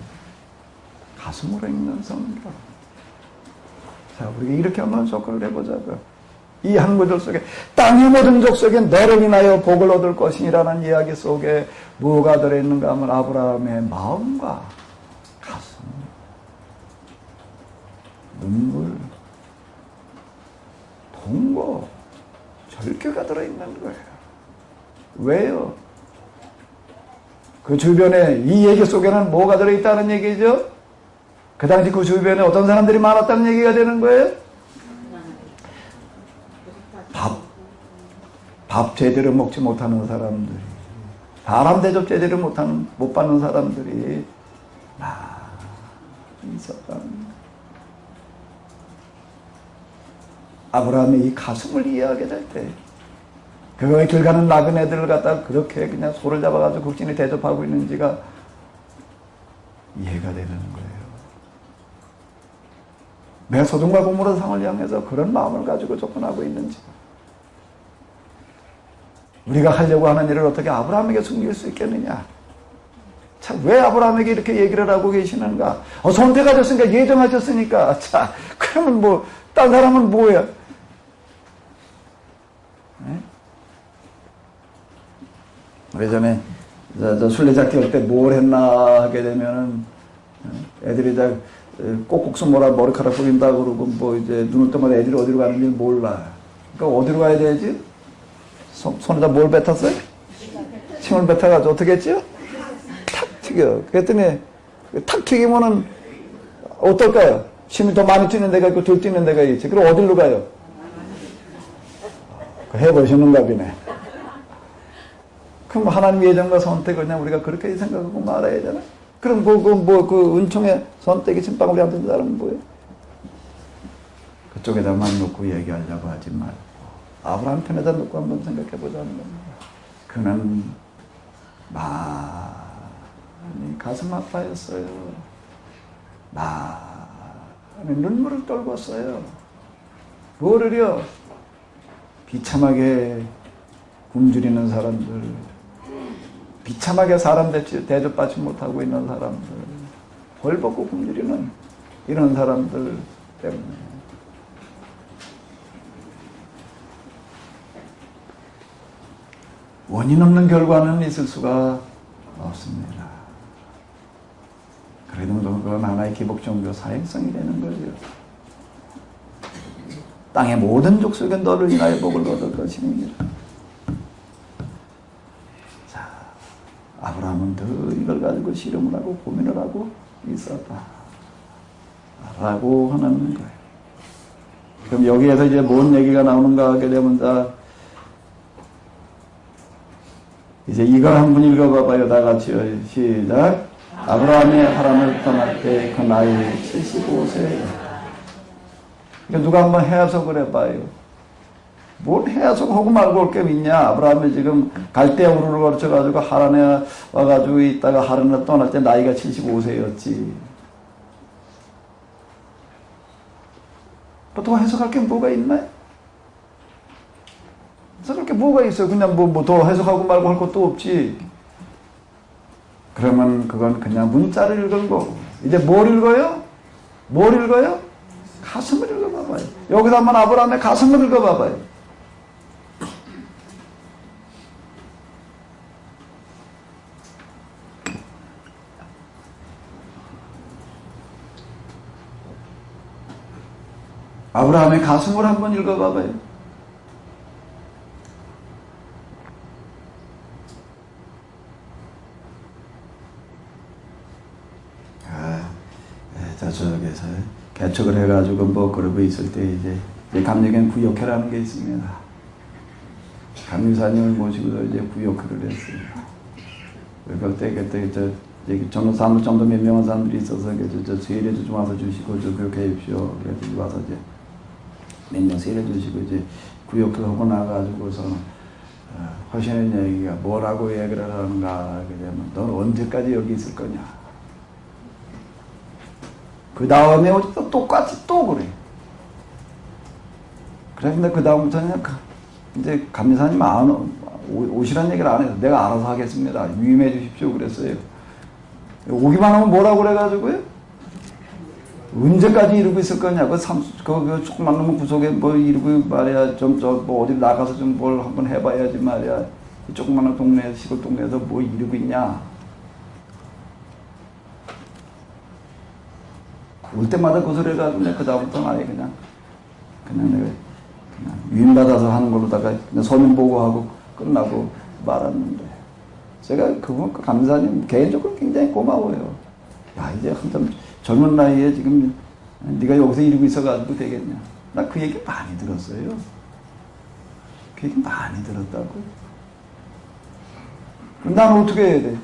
가슴으로 읽는 성경. 자, 우리가 이렇게 한번 접근을 해보자고요. 이 한 구절 속에 땅의 모든 족속에 너를 인하여 복을 얻을 것이라는 이야기 속에 뭐가 들어있는가 하면 아브라함의 마음과 가슴, 눈물, 통고, 절규가 들어있는 거예요. 왜요? 그 주변에 이 얘기 속에는 뭐가 들어있다는 얘기죠? 그 당시 그 주변에 어떤 사람들이 많았다는 얘기가 되는 거예요? 밥 제대로 먹지 못하는 사람들이, 사람 대접 제대로 못 받는 사람들이 있었다는 아브라함이 이 가슴을 이해하게 될 때, 그거에 길 가는 나그네들을 갖다가 그렇게 그냥 소를 잡아가지고 국진이 대접하고 있는지가 이해가 되는 거예요. 내 소돔과 고모라 상을 향해서 그런 마음을 가지고 접근하고 있는지. 우리가 하려고 하는 일을 어떻게 아브라함에게 숨길 수 있겠느냐. 자, 왜 아브라함에게 이렇게 얘기를 하고 계시는가. 선택하셨으니까, 예정하셨으니까. 자, 그러면 뭐 딴 사람은 뭐야. 예전에 저 술래잡기 할 때 뭘 했나 하게 되면은 애들이 다 꼭꼭 숨어라 머리카락 뿌린다 그러고 뭐 이제 눈을 뜨면 애들이 어디로 가는지 몰라. 그러니까 어디로 가야 되지? 손에다 뭘 뱉었어요? 침을 뱉어가지고 어떻게 했지요? 탁 튀겨. 그랬더니 탁 튀기면은 어떨까요? 침이 더 많이 튀는 데가 있고 덜 튀는 데가 있지. 그럼 어디로 가요? 해보시는가 보네. 그럼 하나님 예정과 선택을 그냥 우리가 그렇게 생각하고 말아야 되나? 그럼 그 은총의 선택의 침방울이 안 든 사람은 뭐예요? 그쪽에다만 놓고 얘기하려고 하지 말고 아브라함 편에다 놓고 한번 생각해 보자는 겁니다. 그는 많이 가슴 아파했어요. 많이 눈물을 떨궜어요. 뭐를요? 비참하게 굶주리는 사람들, 비참하게 사람 대접받지 못하고 있는 사람들, 벌벗고 굶주리는 이런 사람들 때문에. 원인 없는 결과는 있을 수가 없습니다. 그래도 그건 하나의 기복 종교 사행성이 되는 거죠. 땅의 모든 족속에 너를 인하여 복을 얻을 것입니다. 자, 아브라함은 더 이걸 가지고 실험을 하고 고민을 하고 있었다. 라고 하는 거예요. 그럼 여기에서 이제 뭔 얘기가 나오는가 하게 되면 이제 이걸 한번 읽어봐봐요. 다 같이요. 시작. 아브라함이 하란을 떠날 때 그 나이 75세. 그러니까 누가 한번 해석을 해봐요. 뭘 해석하고 말고 올 게 있냐. 아브라함이 지금 갈대우르를 거쳐가지고 하란에 와가지고 있다가 하란을 떠날 때 나이가 75세였지. 또 해석할 게 뭐가 있나요? 해석할 게 뭐가 있어요? 그냥 뭐 더 해석하고 말고 할 것도 없지. 그러면 그건 그냥 문자를 읽은 거고. 이제 뭘 읽어요? 뭘 읽어요? 가슴을 읽어봐봐요. 여기서 한번 아브라함의 가슴을 읽어봐봐요. 아브라함의 가슴을 한번 읽어봐봐요. 저쪽에서 개척을 해가지고 뭐 그러고 있을 때 이제 감리교는 구역회라는 게 있습니다. 감리사님을 모시고서 이제 구역회를 했습니다. 그때 저는 사람들 정도 몇 명의 사람들이 있어서 저 세례도 좀 와서 주시고 저 그렇게 해주십시오. 그래서 와서 이제 몇 명 세례 주시고 이제 구역회 하고 나가지고서 하시는 얘기가 뭐라고 얘기를 하는가 하게 되면 넌 언제까지 여기 있을 거냐. 그 다음에 또 똑같이 또 그래. 그래, 근데 그 다음부터는 이제 감리사님 오시란 얘기를 안 해서 내가 알아서 하겠습니다. 유임해 주십시오. 그랬어요. 오기만 하면 뭐라고 그래가지고요? 언제까지 이러고 있을 거냐. 그 조그만 놈 구석에 뭐 이러고 말이야. 뭐 어디 나가서 좀 뭘 한번 해봐야지 말이야. 조그만 동네에서, 시골 동네에서 뭐 이러고 있냐. 올 때마다 그 소리를 가지고 내가 그 다음부터는 아예 그냥 내가 유인받아서 하는 걸로다가 그냥 서면 보고하고 끝나고 말았는데 제가 그 감사님 개인적으로 굉장히 고마워요. 야, 이제 한참 젊은 나이에 지금 네가 여기서 이러고 있어가지고 되겠냐. 나 그 얘기 많이 들었어요. 그 얘기 많이 들었다고. 그럼 난 어떻게 해야 돼?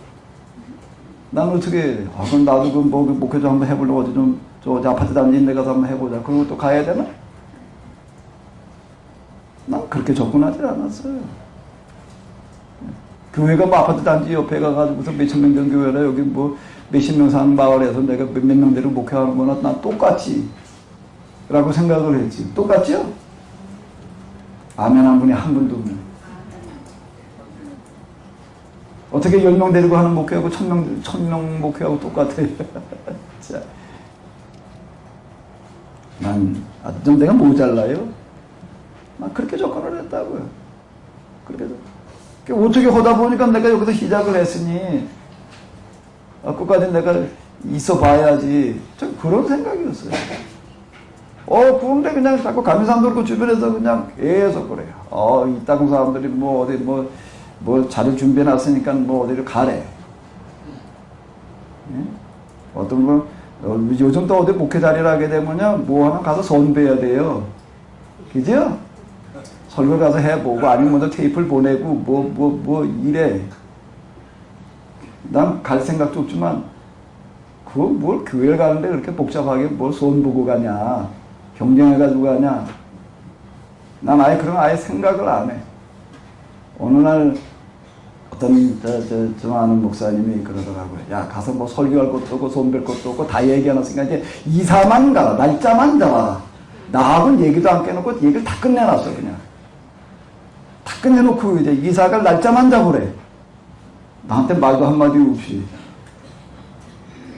난 어떻게 해야 돼? 그럼 나도 그 목회자 한번 해보려고 어디 좀 저 아파트 단지 있는 데 가서 한번 해보자. 그리고 또 가야 되나? 난 그렇게 접근하지 않았어요. 교회가 뭐 아파트 단지 옆에 가가지고서 몇천 명 된 교회라 여기 뭐 몇십 명 사는 마을에서 내가 몇 명대로 목회하는 거나 난 똑같이. 라고 생각을 했지. 똑같죠? 아멘 한 분이 한 분도 없네. 어떻게 10명 데리고 하는 목회하고 1000명 목회하고 똑같아요. 자, 좀 내가 모자라요? 그렇게 접근을 했다고요. 그렇게 어떻게 하다 보니까 내가 여기서 시작을 했으니 끝까지 내가 있어 봐야지. 좀 그런 생각이었어요. 그런데 그냥 자꾸 감리사람들 그 주변에서 그냥 계속 그래요. 이 땅 사람들이 뭐 어디 뭐 자료 준비해 놨으니까 뭐 어디를 가래. 예? 어떤 거 요즘 또 어디 목회 자리를 하게 되면요, 뭐 하나 가서 선배해야 돼요. 그죠? 설교 가서 해보고 아니면 먼저 테이프를 보내고 뭐 이래. 난 갈 생각도 없지만 그거 뭘 교회를 가는데 그렇게 복잡하게 뭘 손 보고 가냐, 경쟁해가지고 가냐. 난 아예 그런 아예 생각을 안 해. 어느 날 어떤 저 아는 목사님이 그러더라고요. 야, 가서 뭐 설교할 것도 없고 손댈 것도 없고 다 얘기해놨으니까 이제 이사만 가라, 날짜만 잡아라. 나하고는 얘기도 안 깨놓고 얘기를 다 끝내놨어. 그냥 다 끝내놓고 이제 이사 갈 날짜만 잡으래. 나한테 말도 한마디 없이.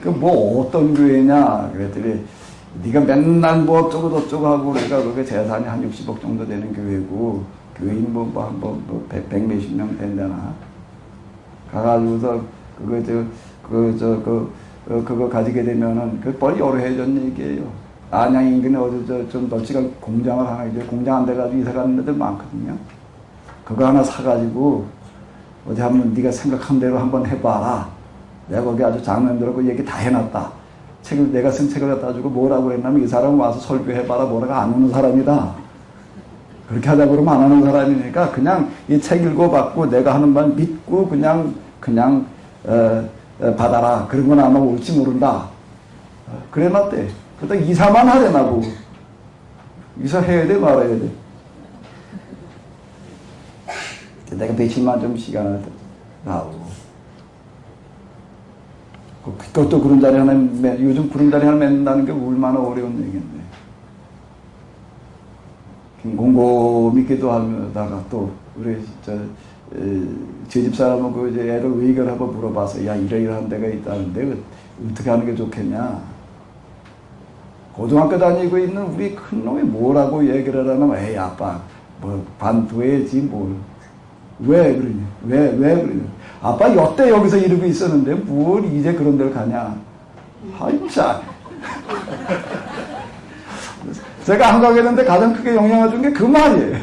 그 뭐 어떤 교회냐 그랬더니 네가 맨날 뭐 어쩌고 저쩌고 하고 그러니까 그게 재산이 한 60억 정도 되는 교회고 교인 뭐 100 몇십 명 된다나. 가가지고서 그거 가지게 되면은 그 뻘 여러 해전 얘기예요. 안양 인근에 어디 좀 널찍한 공장을 하나 이제 공장 안 돼가지고 이사 가는 데들 많거든요. 그거 하나 사가지고 어디 한번 네가 생각한 대로 한번 해봐라. 내가 거기 아주 장면들하고 얘기 다 해놨다. 책을 내가 쓴 책을 갖다 주고 뭐라고 했냐면 이 사람 와서 설교해봐라. 뭐라고 안 오는 사람이다. 그렇게 하다 그러면 안 하는 사람이니까 그냥 이 책 읽어봤고 내가 하는 말 믿고 그냥 받아라. 그런 건 아마 올지 모른다. 그래 놨대. 그러다 이사만 하래 나보고. 이사해야 돼 말아야 돼. 내가 며칠만 좀 시간을 나오고. 그것도 그런 자리 하나, 요즘 그런 자리 하나 맺는다는 게 얼마나 어려운 얘기인데. 곰곰이 기도하다가 또, 우리, 제 집사람은 그 이제 애를 의결하고 물어봐서, 야, 이러이러한 데가 있다는데, 어떻게 하는 게 좋겠냐. 고등학교 다니고 있는 우리 큰 놈이 뭐라고 얘기를 하냐면, 에이, 아빠, 뭐, 반도해지, 뭘. 왜 그러냐? 왜 그러냐? 아빠 여태 여기서 이러고 있었는데 뭘 이제 그런 데를 가냐? 아이 참. 제가 안 가게 됐는데 가장 크게 영향을 준 게 그 말이에요.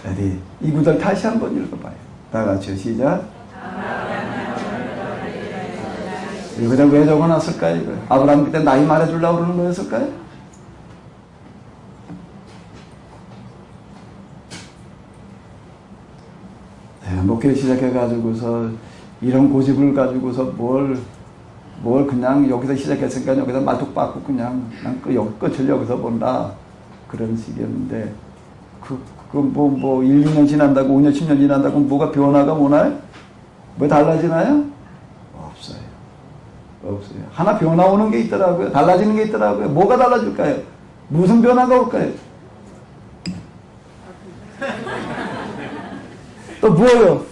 어디 이 구절 다시 한번 읽어봐요. 다 같이요. 시작. 여기다 왜 적어놨을까요? 아브라함 그때 나이 말해주려고 그러는 거였을까요? 네, 목회 시작해가지고서 이런 고집을 가지고서 뭘 그냥 여기서 시작했으니까 여기서 말뚝 박고 그냥 여기 끝을 여기서 본다. 그런 식이었는데, 뭐 1, 2년 지난다고 5년, 10년 지난다고 뭐가 변화가 오나요? 뭐 달라지나요? 없어요. 하나 변화 오는 게 있더라고요. 달라지는 게 있더라고요. 뭐가 달라질까요? 무슨 변화가 올까요? 또 뭐요?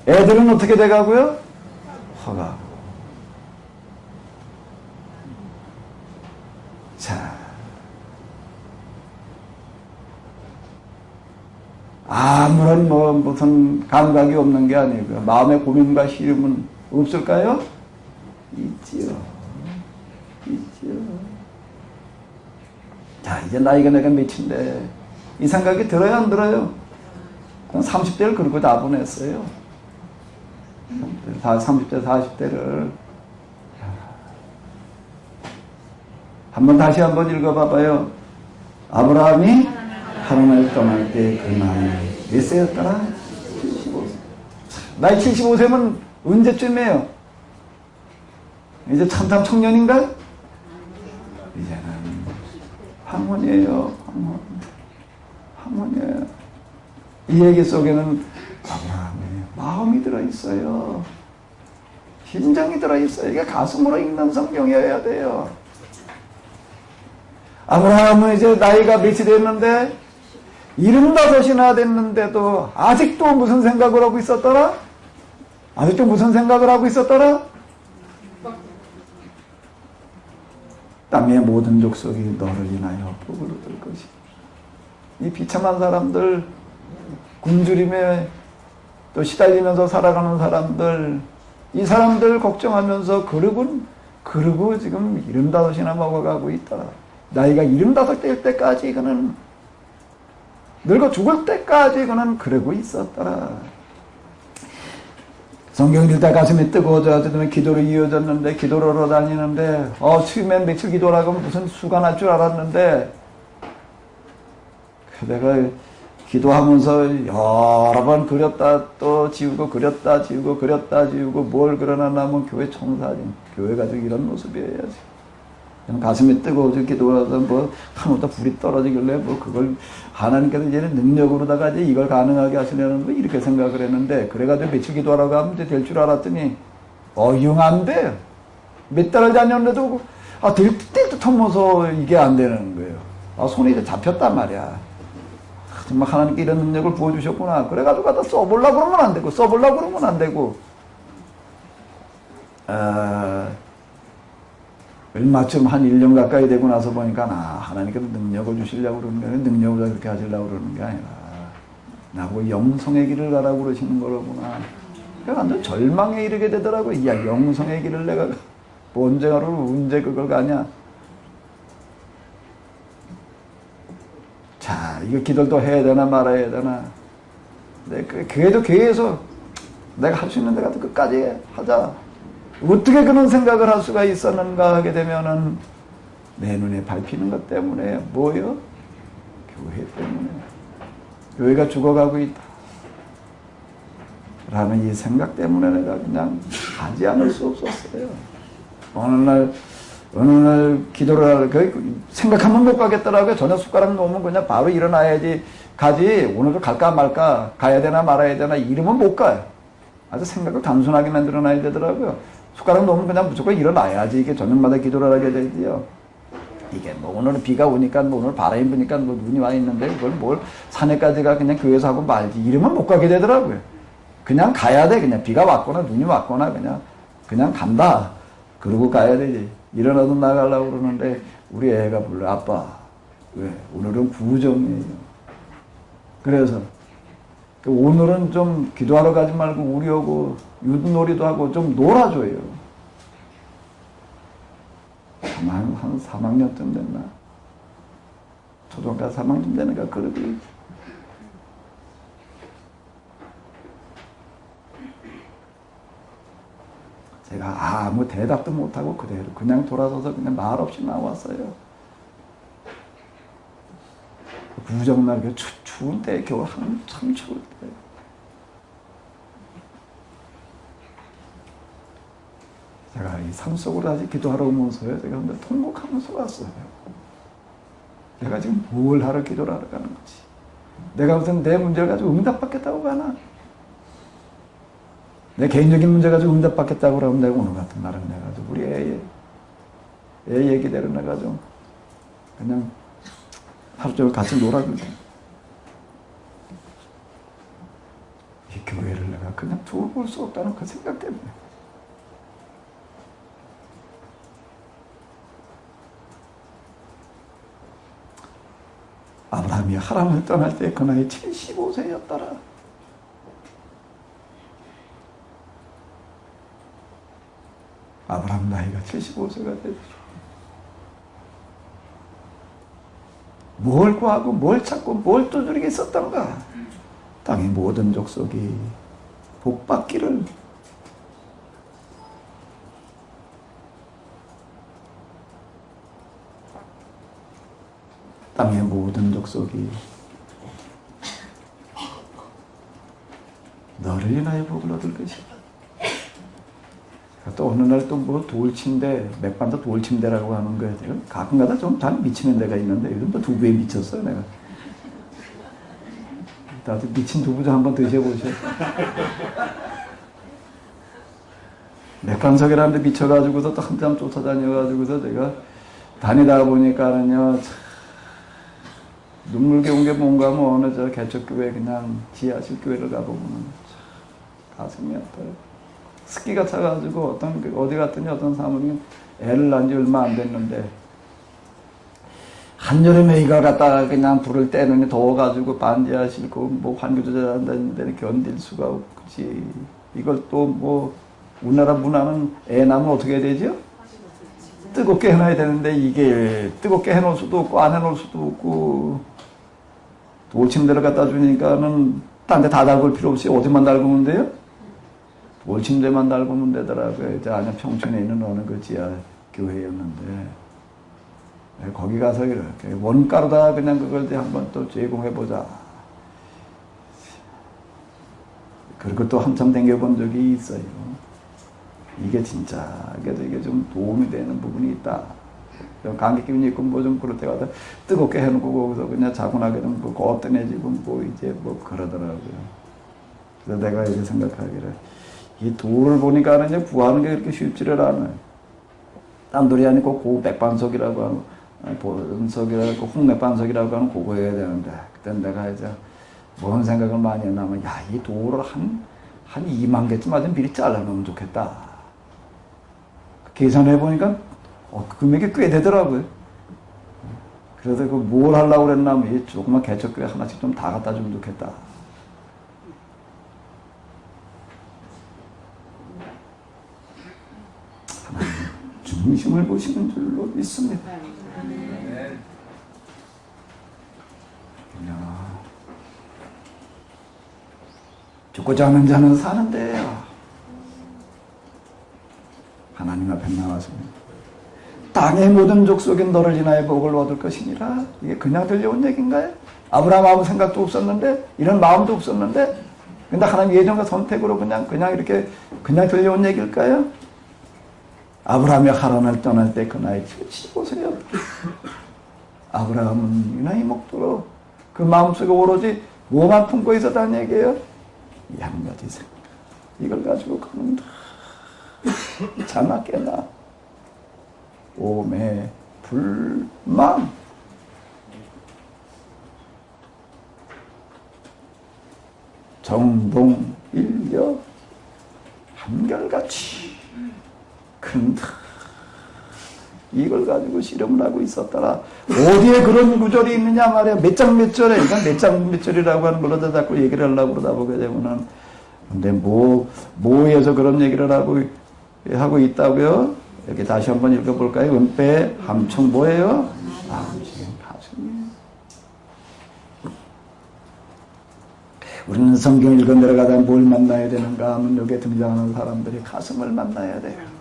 애들은 어떻게 돼가고요? 허가. 자. 아무런 무슨 감각이 없는 게 아니고요. 마음의 고민과 시름은 없을까요? 있지요. 자, 이제 나이가 내가 몇인데 이 생각이 들어요, 안 들어요? 30대를 그렇게 다 보냈어요. 30대, 40대를. 다시 한번 읽어봐봐요. 아브라함이 하나님을 떠날 때 그 나이 몇 세였더라? 75세. 나이 75세면 언제쯤이에요? 이제 참참 청년인가? 이제는 황혼이에요. 황혼이에요. 이 얘기 속에는 아브라함의 마음이 들어있어요. 심정이 들어있어요. 이게 가슴으로 읽는 성경이어야 돼요. 아브라함은 이제 나이가 몇이 됐는데 75이나 됐는데도 아직도 무슨 생각을 하고 있었더라? 아직도 무슨 생각을 하고 있었더라? 땅의 모든 족속이 너를 인하여 복을 얻을 것이. 이 비참한 사람들, 굶주림에 또 시달리면서 살아가는 사람들, 이 사람들 걱정하면서 그러고 지금 75이나 먹어가고 있더라. 나이가 75될 때까지 그는 늙어 죽을 때까지 그는 그러고 있었더라. 성경 읽다 가슴이 뜨거워져 기도로 이어졌는데 기도를 하러 다니는데 처음엔 며칠 기도라고 하면 무슨 수가 날 줄 알았는데 내가 기도하면서 여러 번 그렸다 또 지우고 그렸다 지우고 그렸다 지우고 뭘 그려놨냐면 교회 청사진, 교회 가지고 이런 모습이어야지. 가슴이 뜨거워져 기도하다 하늘부터 불이 떨어지길래 그걸 하나님께서 이제는 능력으로다가 이제 이걸 가능하게 하시려는 거 이렇게 생각을 했는데 그래가지고 며칠 기도하라고 하면 될 줄 알았더니 영 안 돼. 몇 달을 다녔는데도 될 듯 하면서 이게 안 되는 거예요. 손이 이제 잡혔단 말이야. 정말 하나님께 이런 능력을 부어주셨구나. 그래가지고 갖다 써보려고 그러면 안 되고 써보려고 그러면 안 되고 얼마쯤 한 1년 가까이 되고 나서 보니까 하나님께서 능력을 주시려고 그러는 게 아니라 능력을 그렇게 하시려고 그러는 게 아니라 나보고 영성의 길을 가라고 그러시는 거로구나. 그러니까 완전 절망에 이르게 되더라고요. 야, 영성의 길을 내가 언제 가로 언제 그걸 가냐. 자, 이거 기도를 또 해야 되나 말아야 되나. 그래도 교회에서 내가 할 수 있는 데 가서 끝까지 하자. 어떻게 그런 생각을 할 수가 있었는가 하게 되면은 내 눈에 밟히는 것 때문에 뭐요? 교회 때문에. 교회가 죽어가고 있다. 라는 이 생각 때문에 내가 그냥 하지 않을 수 없었어요. 어느 날 기도를 생각하면 못 가겠더라고요. 저녁 숟가락 놓으면 그냥 바로 일어나야지 가지. 오늘도 갈까 말까, 가야 되나 말아야 되나 이러면 못 가요. 아주 생각을 단순하게 만들어놔야 되더라고요. 숟가락 놓으면 그냥 무조건 일어나야지. 이게 저녁마다 기도를 하게 되지요. 이게 오늘은 비가 오니까 오늘 바람이 부니까 눈이 와 있는데 그걸 뭘 산에까지가 그냥 교회에서 하고 말지. 이러면 못 가게 되더라고요. 그냥 가야 돼. 그냥 비가 왔거나 눈이 왔거나 그냥 간다. 그러고 가야 되지. 일어나도 나가려고 그러는데 우리 애가 불러. 아빠, 왜? 오늘은 구정이에요. 그래서 오늘은 좀 기도하러 가지 말고 우리하고 유도놀이도 하고 좀 놀아줘요. 한 3학년쯤 됐나? 초등학교 3학년 되니까 그러고 제가 아무 대답도 못하고 그대로 그냥 돌아서서 그냥 말 없이 나왔어요. 구정날 추운 때 겨울 참 추울 때 제가 이 산속으로 다시 기도하러 오면서요. 제가 근데 통곡하면서 왔어요. 내가 지금 뭘 하러 기도를 하러 가는 거지? 내가 무슨 내 문제를 가지고 응답받겠다고 가나? 내 개인적인 문제 가지고 응답받겠다고 그러면 내가 오늘 같은 날은 내가 우리 애 얘기대로 내가 좀 그냥 하루 종일 같이 놀아주고 이 교회를 내가 그냥 두고 볼 수 없다는 그 생각 때문에 아브라함이 하란을 떠날 때 그 나이 75세였더라. 아브라함 나이가 75세가 되죠. 뭘 구하고 뭘 찾고 뭘 두드리게 있었던가. 땅의 모든 족속이 복받기를. 땅의 모든 족속이 너를 인하여 복을 얻을 것이다. 또 어느 날 또 뭐 돌침대, 맥반도 돌침대라고 하는 거예요. 가끔가다 좀 잘 미치는 데가 있는데 요즘 또 두부에 미쳤어요, 내가. 나도 미친 두부 좀 한번 드셔보세요. 맥반석이라는 데 미쳐가지고서 또 한참 쫓아다녀가지고서 제가 다니다 보니까는요, 눈물겨운 게 뭔가 하면 어느 저 개척교회 그냥 지하실 교회를 가보면 가슴이 아파요. 습기가 차가지고 어디 갔더니 어떤 사모님 애를 낳은 지 얼마 안 됐는데 한여름에 이걸 갖다가 그냥 불을 떼느니 더워가지고 반지하실 뭐 환기조절 한다는 데는 견딜 수가 없지. 이걸 또 뭐 우리나라 문화는 애 낳으면 어떻게 해야 되죠? 뜨겁게 해놔야 되는데 이게 뜨겁게 해놓을 수도 없고 안 해놓을 수도 없고 돌침대를 갖다 주니까는 딴 데 다 달굴 필요 없이 어디만 달구면 돼요? 돌침대만 달구면 되더라고요. 이제 아니 평촌에 있는 어느 그 지하 교회였는데 거기 가서 이렇게 원가로다 그냥 그걸 이제 한번 또 제공해보자. 그리고 또 한참 댕겨본 적이 있어요. 이게 진짜 그래도 이게 좀 도움이 되는 부분이 있다. 감기 기운이 있고 뭐 좀 그럴 때가 뜨겁게 해놓고 거기서 그냥 자고 나게 되면 뭐 거뜬해지고 뭐 이제 뭐 그러더라고요. 그래서 내가 이제 생각하기를 이 돌을 보니까는 이제 구하는 게 그렇게 쉽지를 않아요. 딴돌이 아니고 고백반석이라고 하는 본석이라고 홍맥반석이라고 하는 그거 해야 되는데 그때 내가 이제 뭔 생각을 많이 했냐면 야, 이 돌을 한 2만 개쯤 아주 미리 잘라놓으면 좋겠다. 계산해 보니까 금액이 꽤 되더라고요. 그래서 그 뭘 하려고 그랬냐면 이 조그만 개척교회 하나씩 좀 다 갖다 주면 좋겠다. 하나님 중심을 보시는 줄로 믿습니다. 죽고자 하는 자는 사는데요. 하나님 앞에 나왔습니다. 땅의 모든 족속이 너를 인하여 복을 얻을 것이니라. 이게 그냥 들려온 얘기인가요? 아브라함 아무 생각도 없었는데, 이런 마음도 없었는데, 근데 하나님 예정과 선택으로 그냥 이렇게 그냥 들려온 얘기일까요? 아브라함이 하란을 떠날 때 그 나이 75세였다. 아브라함은 이 나이 먹도록 그 마음속에 오로지 뭐만 품고 있었다는 얘기예요? 이 한 가지 생각. 이걸 가지고 가는다. 자나 깨나. 오매 불망. 정동일력 한결같이 큰다. 이걸 가지고 실험을 하고 있었더라. 어디에 그런 구절이 있느냐 말이야. 몇 장 몇 절에. 이건 몇 장 몇 절이라고 하는 걸로 자꾸 얘기를 하려고 그러다 보게 되면은. 근데 뭐에서 그런 얘기를 하고 있다고요? 이렇게 다시 한번 읽어볼까요? 은폐, 함청 뭐예요? 지금 가슴이. 우리는 성경 읽어 내려가다 뭘 만나야 되는가 하면 여기에 등장하는 사람들이 가슴을 만나야 돼요.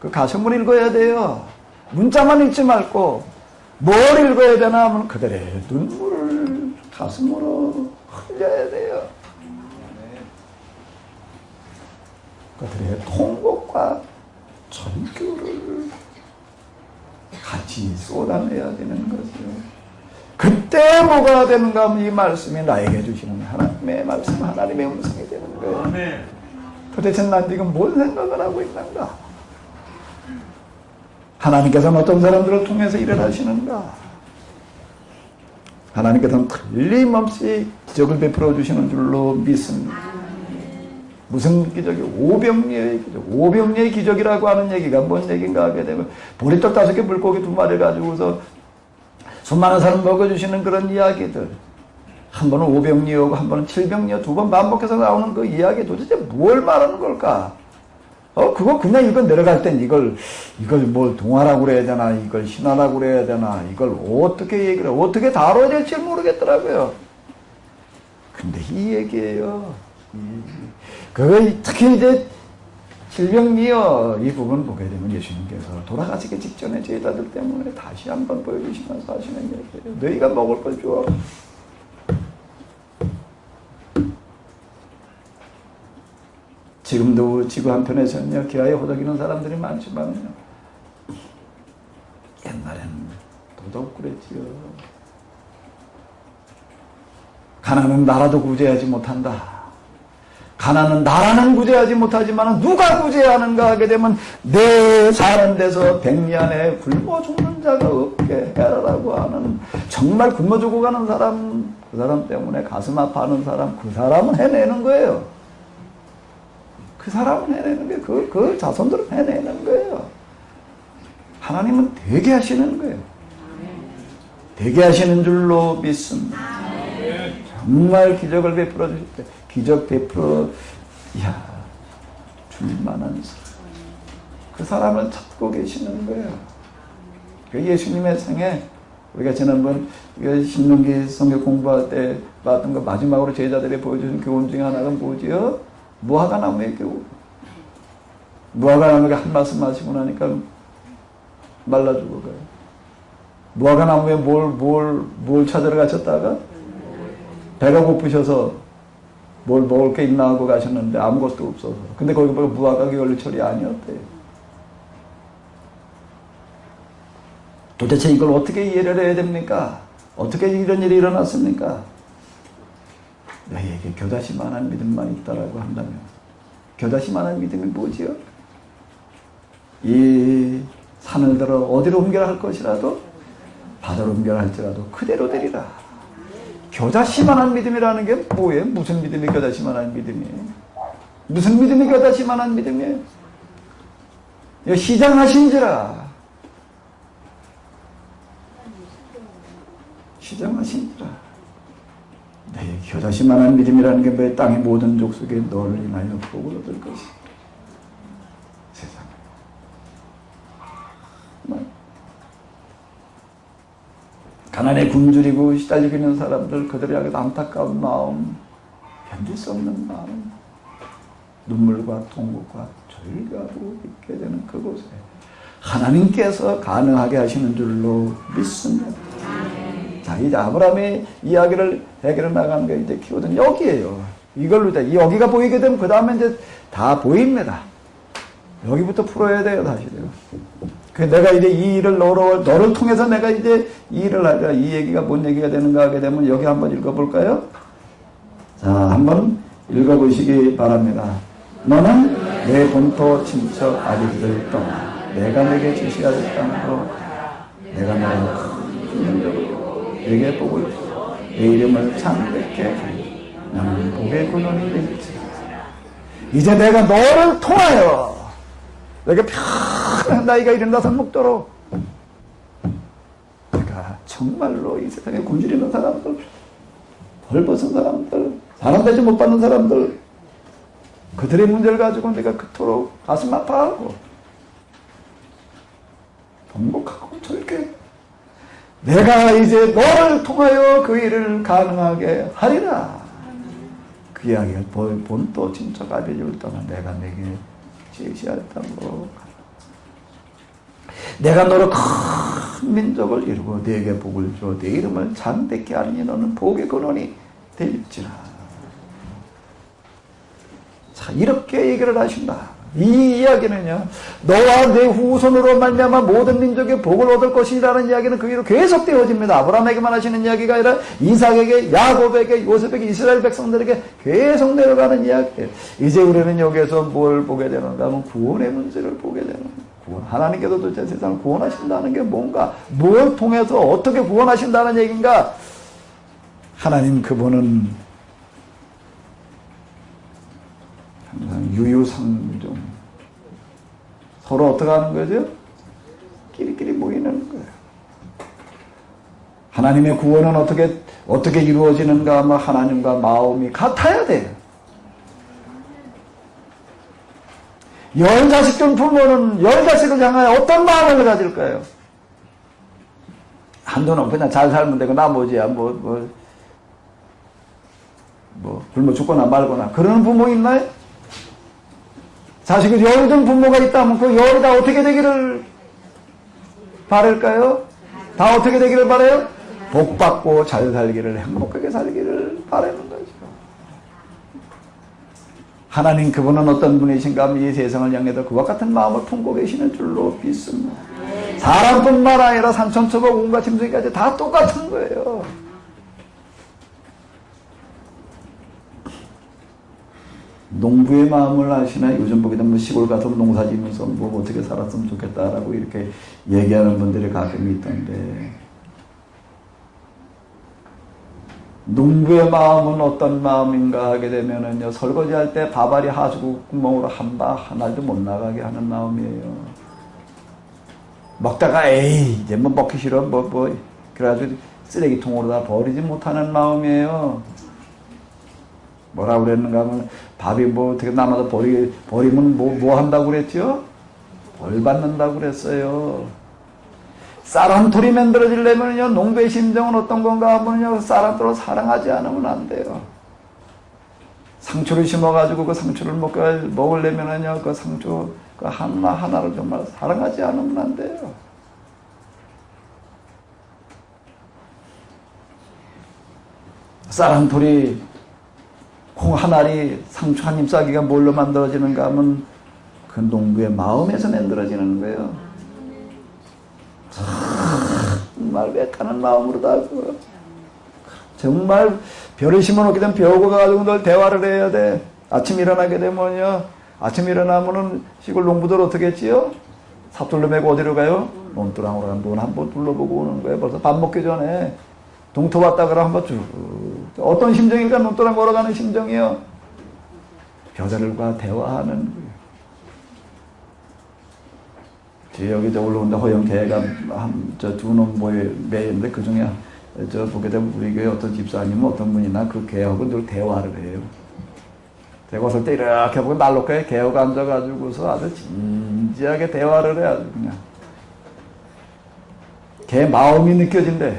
그 가슴을 읽어야 돼요. 문자만 읽지 말고 뭘 읽어야 되나 하면 그들의 눈물을 가슴으로 흘려야 돼요. 그들의 통곡과 절규를 같이 쏟아내야 되는 거죠. 그때 뭐가 되는가 하면 이 말씀이 나에게 주시는 하나님의 말씀, 하나님의 음성이 되는 거예요. 도대체 난 지금 뭔 생각을 하고 있는가? 하나님께서는 어떤 사람들을 통해서 일을 하시는가? 하나님께서는 틀림없이 기적을 베풀어 주시는 줄로 믿습니다. 무슨 기적이? 오병리의 기적. 오병리의 기적이라고 하는 얘기가 뭔 얘기인가 하게 되면 보리떡 5개 물고기 2마리 가지고서 수많은 사람 먹어주시는 그런 이야기들. 한 번은 오병리어고 한 번은 칠병리어 2번 반복해서 나오는 그 이야기 도대체 뭘 말하는 걸까? 그거 그냥 이거 내려갈 땐 이걸 뭘 동화라고 그래야 되나, 이걸 신화라고 그래야 되나, 이걸 어떻게 어떻게 다뤄야 될지 모르겠더라고요. 근데 이 얘기예요. 특히 이제 질병미어 이 부분 보게 되면 예수님께서 돌아가시기 직전에 제자들 때문에 다시 한번 보여주시면서 하시는 얘기예요. 너희가 먹을 걸 줘. 지금도 지구 한편에서는요, 기아에 호덕이는 사람들이 많지만요, 옛날에는 더더욱 그랬지요. 가난은 나라도 구제하지 못한다. 가난은 나라는 구제하지 못하지만 누가 구제하는가 하게 되면 내 사는 데서 백년에 굶어 죽는 자가 없게 해라라고 하는, 정말 굶어 죽어가는 사람, 그 사람 때문에 가슴 아파하는 사람, 그 사람은 해내는 거예요. 그 사람은 해내는 거예요. 그 자손들은 해내는 거예요. 하나님은 되게 하시는 거예요. 되게 하시는 줄로 믿습니다. 정말 기적을 베풀어 주실 때, 기적 베풀어, 줄만한 사람. 그 사람을 찾고 계시는 거예요. 그 예수님의 생애, 우리가 지난번 신명기 성경 공부할 때 봤던 거 마지막으로 제자들이 보여주신 교훈 중에 하나가 뭐지요? 무화과 나무의 교훈. 무화과 나무가 한 말씀 하시고 나니까 말라 죽어가요. 무화과 나무에 뭘 찾으러 가셨다가? 배가 고프셔서 뭘 먹을 게 있나 하고 가셨는데 아무것도 없어서. 근데 거기 보면 무화과 겨울철이 아니었대요. 도대체 이걸 어떻게 이해를 해야 됩니까? 어떻게 이런 일이 일어났습니까? 너희에게 겨자씨만한 믿음만 있다라고 한다면, 겨자씨만한 믿음이 뭐지요? 이 산을 들어 어디로 옮겨야 할 것이라도, 바다로 옮겨야 할지라도 그대로 되리라. 겨자씨만한 믿음이라는 게 뭐예요? 무슨 믿음이 겨자씨만한 믿음이에요? 무슨 믿음이 겨자씨만한 믿음이에요? 시장하신지라. 시장하신지라. 네, 겨자씨만한 믿음이라는 게 왜 땅의 모든 족속에 너를 인하여 복을 얻을 것이. 세상에. 가난에 굶주리고 시달리고 있는 사람들, 그들을 향해서 안타까운 마음, 견딜 수 없는 마음, 눈물과 통곡과 절규하고 있게 되는 그곳에 하나님께서 가능하게 하시는 줄로 믿습니다. 자, 이제 아브라함의 이야기를 해결해 나가는 게 이제 키워드는 여기에요. 이걸로 여기가 보이게 되면 그 다음에 이제 다 보입니다. 여기부터 풀어야 돼요, 사실은. 내가 이제 이 일을 너를 통해서 내가 이제 이 일을 하자. 이 얘기가 뭔 얘기가 되는가 하게 되면 여기 한번 읽어볼까요? 자, 한번 읽어보시기 바랍니다. 너는 내 본토 친척 아비들을 떠나 내가 내게 지시할 땅으로 내가 너를 큰 민족으로 내게 복을 주어 내 이름을 창백케 하리. 나는 복의 근원이 될지라. 이제 내가 너를 통하여 내가 편한 나이가 이른다서 먹도록 내가 정말로 이 세상에 굶주리는 사람들, 벌벗은 사람들, 사람 대접 못 받는 사람들, 그들의 문제를 가지고 내가 그토록 가슴 아파하고 번복하고 절개, 내가 이제 너를 통하여 그 일을 가능하게 하리라. 그 이야기가 본토 친척 아비를 떠나 내가 내게 제시할 땅으로 가라. 내가 너로 큰 민족을 이루고 네게 복을 주어 네 이름을 장대케 하리니 너는 복의 근원이 될지라. 자, 이렇게 얘기를 하신다. 이 이야기는요, 너와 내 후손으로 말미암아 모든 민족의 복을 얻을 것이라는 이야기는 그 위로 계속 되어집니다. 아브라함에게만 하시는 이야기가 아니라 이삭에게, 야곱에게, 요셉에게, 이스라엘 백성들에게 계속 내려가는 이야기예요. 이제 우리는 여기에서 뭘 보게 되는가 하면 구원의 문제를 보게 되는 거예요. 하나님께서 도대체 세상을 구원하신다는 게 뭔가, 뭘 통해서 어떻게 구원하신다는 얘기인가. 하나님 그분은 항상 유유상종, 서로 어떻게 하는 거죠? 끼리끼리 모이는 거예요. 하나님의 구원은 어떻게 이루어지는가 하면 하나님과 마음이 같아야 돼요. 열 자식 중 부모는 열 자식을 향하여 어떤 마음을 가질까요? 한도는 그냥 잘 살면 되고 나머지야 굶어 죽거나 말거나 그러는 부모 있나요? 자식이 열등 부모가 있다면 그 열이 다 어떻게 되기를 바랄까요? 다 어떻게 되기를 바라요? 복받고 잘 살기를, 행복하게 살기를 바라는 거죠. 하나님 그분은 어떤 분이신가 하면 이 세상을 향해서 그와 같은 마음을 품고 계시는 줄로 믿습니다. 사람뿐만 아니라 산천초가 온갖 짐승까지 다 똑같은 거예요. 농부의 마음을 아시나? 요즘 보게 되면 시골 가서 농사 지면서 뭐 어떻게 살았으면 좋겠다라고 이렇게 얘기하는 분들이 가끔 있던데, 농부의 마음은 어떤 마음인가 하게 되면은요, 설거지할 때 밥알이 하수구 구멍으로 한 알도 못 나가게 하는 마음이에요. 먹다가 에이 이제 뭐 먹기 싫어 그래가지고 쓰레기통으로 다 버리지 못하는 마음이에요. 뭐라 그랬는가 하면 밥이 뭐 어떻게 남아서 버리면 뭐 한다고 그랬죠? 벌 받는다고 그랬어요. 쌀 한 톨이 만들어지려면요, 농부의 심정은 어떤 건가 하면요, 쌀 한 톨을 사랑하지 않으면 안 돼요. 상추를 심어가지고 그 상추를 먹으려면요, 그 상추 그 하나를 정말 사랑하지 않으면 안 돼요. 쌀 한 톨이, 콩 한 알이, 상추 한 잎사귀가 뭘로 만들어지는가 하면 그 농부의 마음에서 만들어지는 거예요. 정말 애타는 마음으로 다 정말 벼를 심어놓게 되면 벼고 가가지고 늘 대화를 해야 돼. 아침 일어나게 되면요, 아침 일어나면은 시골 농부들 어떻게 했지요? 삽돌로 메고 어디로 가요? 논두렁으로 가면 논 한번 둘러보고 오는 거예요. 벌써 밥 먹기 전에 동토 왔다 그러면 한번 쭉. 어떤 심정일까? 논두렁 걸어가는 심정이요. 벼들과 대화하는 거예요. 여기 올라온다 허영태가 두 놈 매인데 그 중에 보게 되면 우리 교회 어떤 집사님은 어떤 분이나 그 개하고 늘 대화를 해요. 대화 쓸 때 이렇게 보고 난로가에 개하고 앉아가지고서 아주 진지하게 대화를 해. 아주 그냥 개 마음이 느껴진대.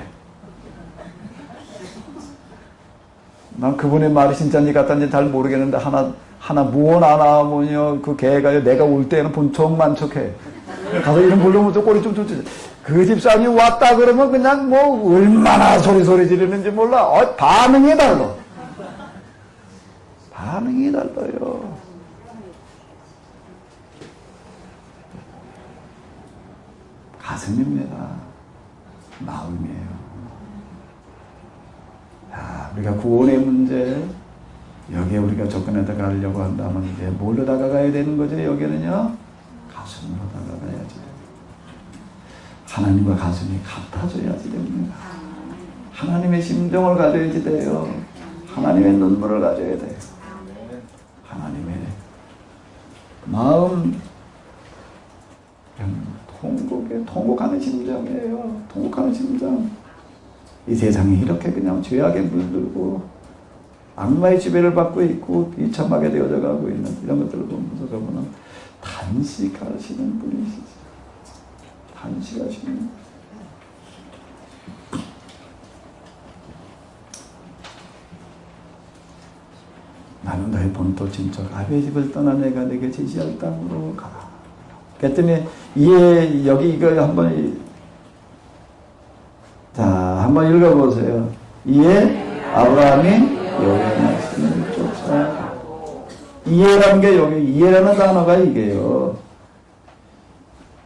난 그분의 말이 진짜인지 가짜인지 잘 모르겠는데 하나 무언 안 하면요, 그 개가요, 내가 올 때는 본청만 척해. 가서 이름 부르면서 꼬리 좀 쫓지. 그 집사람이 왔다 그러면 그냥 뭐 얼마나 소리 지르는지 몰라. 반응이 달라. 반응이 달라요. 가슴입니다. 마음이에요. 자, 우리가 구원의 문제, 여기에 우리가 접근해 가려고 한다면 이제 뭘로 다가가야 되는 거죠? 여기는요, 가슴으로 다가가야지. 하나님과 가슴이 같아져야지 됩니다. 하나님의 심정을 가져야지 돼요. 하나님의 눈물을 가져야 돼요. 하나님의 마음, 통곡하는 심정이에요. 통곡하는 심정. 이 세상에 이렇게 그냥 죄악에 물들고 악마의 지배를 받고 있고 비참하게 되어져 가고 있는 이런 것들을 보면서 저분은 단식하시는 분이시죠. 단식하시는. 나는 너의 본토 친척 아비의 집을 떠나 내가 내게 제시할 땅으로 가라. 그랬더니 이에 여기 이거 한번 읽어보세요. 이에 아브라함이 여호와의 말씀을 쫓아. 이해라는 게 여기 이해라는 단어가 이게요.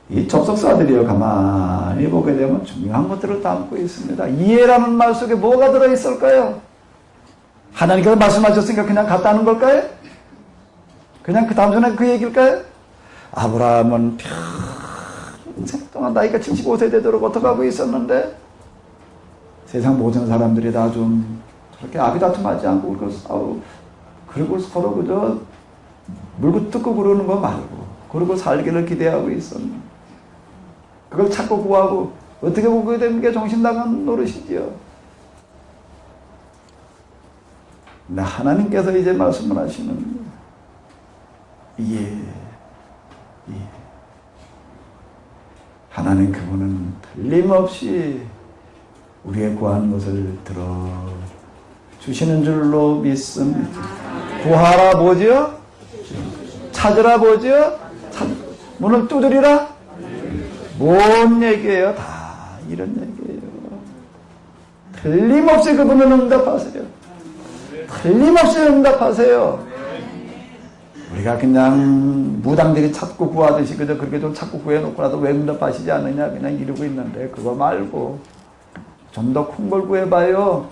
이 접속사들이요. 가만히 보게 되면 중요한 것들을 담고 있습니다. 이해라는 말 속에 뭐가 들어있을까요? 하나님께서 말씀하셨으니까 그냥 갔다는 걸까요? 그냥 그 단순한 그 얘기일까요? 아브라함은 평생 동안 나이가 75세 되도록 어떡하고 있었는데 세상 모든 사람들이 다 좀 저렇게 아비다툼하지 않고 그리고 싸우고 그리고 서로 그저 물고 뜯고 그러는 거 말고 그리고 살기를 기대하고 있었는데 그걸 찾고 구하고 어떻게 보게 되는 게 정신 나간 노릇이지요. 근데 하나님께서 이제 말씀을 하시는 하나님 그분은 틀림없이 우리의 구하는 것을 들어주시는 줄로 믿습니다. 구하라 뭐죠? 찾으라 뭐죠? 문을 두드리라? 뭔 얘기예요? 다 이런 얘기예요. 틀림없이 그분은 응답하세요. 틀림없이 응답하세요. 우리가 그냥 무당들이 찾고 구하듯이 그저 그렇게 좀 찾고 구해놓고라도 왜 응답하시지 않느냐 그냥 이러고 있는데 그거 말고 좀 더 큰 걸 구해봐요.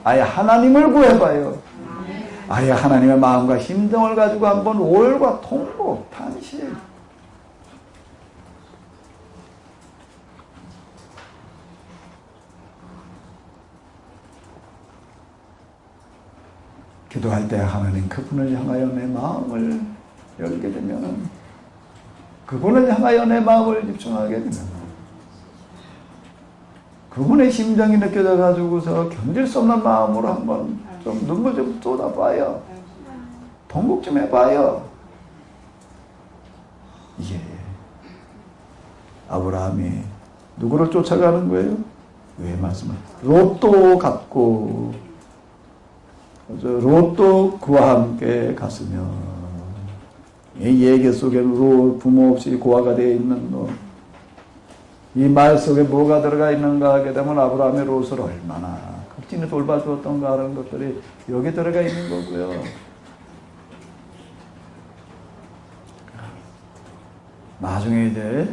아예 하나님을 구해봐요. 아예 하나님의 마음과 심정을 가지고 한번 오열과 통곡, 탄식. 기도할 때 하나님 그분을 향하여 내 마음을 열게 되면 그분을 향하여 내 마음을 집중하게 되면 그분의 심정이 느껴져 가지고서 견딜 수 없는 마음으로 한번 좀 눈물 좀 쏟아봐요. 통곡 좀 해봐요. 예. 아브라함이 누구를 쫓아가는 거예요? 왜 말씀을? 롯도 갔고 롯도 그와 함께 갔으며 이 얘기 속에 롯 부모 없이 고아가 되어 있는 롯 이 말 속에 뭐가 들어가 있는가 하게 되면 아브라함의 롯을 얼마나 극진히 돌봐주었던가 하는 것들이 여기 들어가 있는 거고요. 나중에 이제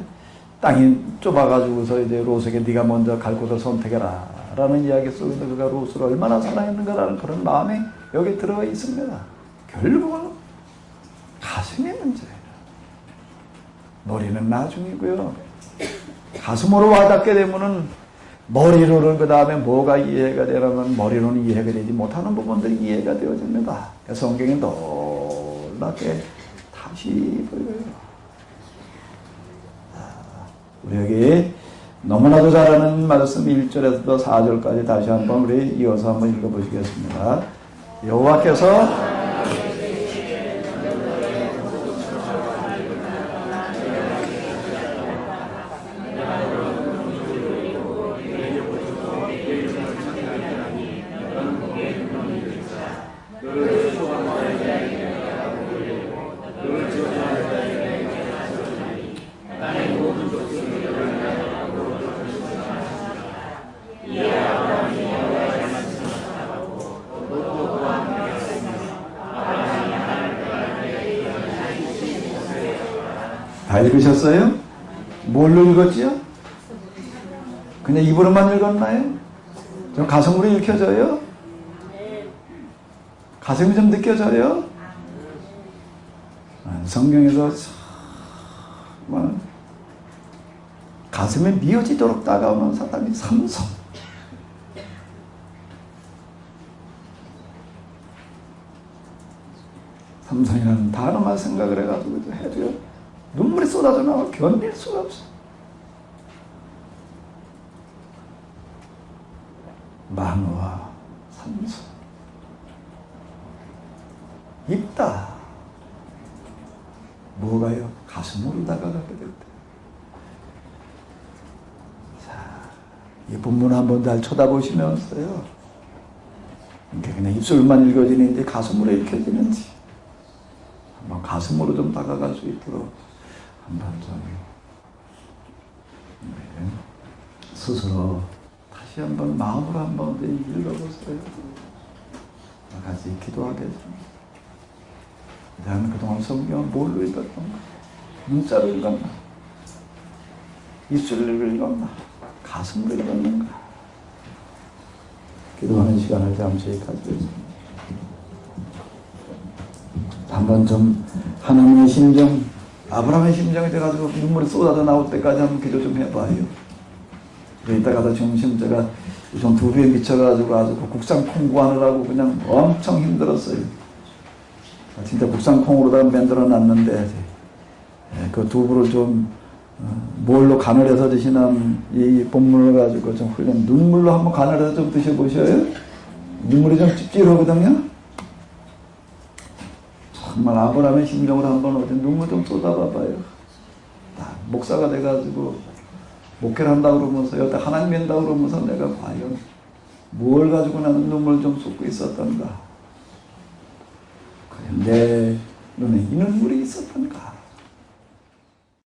땅이 좁아가지고서 이제 롯에게 네가 먼저 갈 곳을 선택해라 라는 이야기 속에서 그가 롯을 얼마나 사랑했는가라는 그런 마음이 여기 들어가 있습니다. 결국은 가슴의 문제예요. 머리는 나중이고요. 가슴으로 와닿게 되면은 머리로는 그 다음에 뭐가 이해가 되려면 머리로는 이해가 되지 못하는 부분들이 이해가 되어집니다. 성경이 놀랍게 다시 보여요. 우리 여기 너무나도 잘 아는 말씀 1절에서 4절까지 다시 한번 우리 이어서 한번 읽어보시겠습니다. 여호와께서 다 읽으셨어요? 뭘로 읽었지요? 그냥 입으로만 읽었나요? 좀 가슴으로 읽혀져요? 가슴이 좀 느껴져요? 성경에서 정말 가슴에 미어지도록 다가오는 사람이 삼손. 삼손이라는 단어만 생각을 해가지고 해도요 눈물이 쏟아져 나와 견딜 수가 없어. 마누아 삼손 있다. 뭐가요? 가슴으로 다가가게 될 때. 자, 이 본문 한번 잘 쳐다보시면서요. 이게 그냥 입술만 읽어지는지 가슴으로 읽혀지는지 한번 가슴으로 좀 다가갈 수 있도록 한번 좀 스스로 다시 한번 마음으로 한번 읽어보세요. 같이 기도하겠습니다. 나는 그동안 성경을 뭘로 읽었던가? 문자로 읽었나? 입술로 읽었나? 가슴으로 읽었는가? 기도하는 시간을 잠시 가지겠습니다. 한번 좀 하나님의 심정, 아브라함의 심정이 돼가지고 눈물이 쏟아져 나올 때까지 한번 기도 좀 해봐요. 이따가도 점심 제가 좀 두부에 미쳐가지고 아주 국산 콩 구하느라고 그냥 엄청 힘들었어요. 진짜 국산 콩으로다가 만들어 놨는데 그 두부를 좀 뭘로 간을 해서 드시는 이 본문을 가지고 좀 흘린 눈물로 한번 간을 해서 좀 드셔보셔요. 눈물이 좀 찝찝하거든요. 정말 아브라함의 심정으로 한번 어디 눈물 좀 쏟아봐봐요. 목사가 돼가지고 목회를 한다고 그러면서 여태 하나님 믿는다고 그러면서 내가 과연 뭘 가지고 나는 눈물을 좀 쏟고 있었던가. 내 눈에 이 눈물이 있었던가.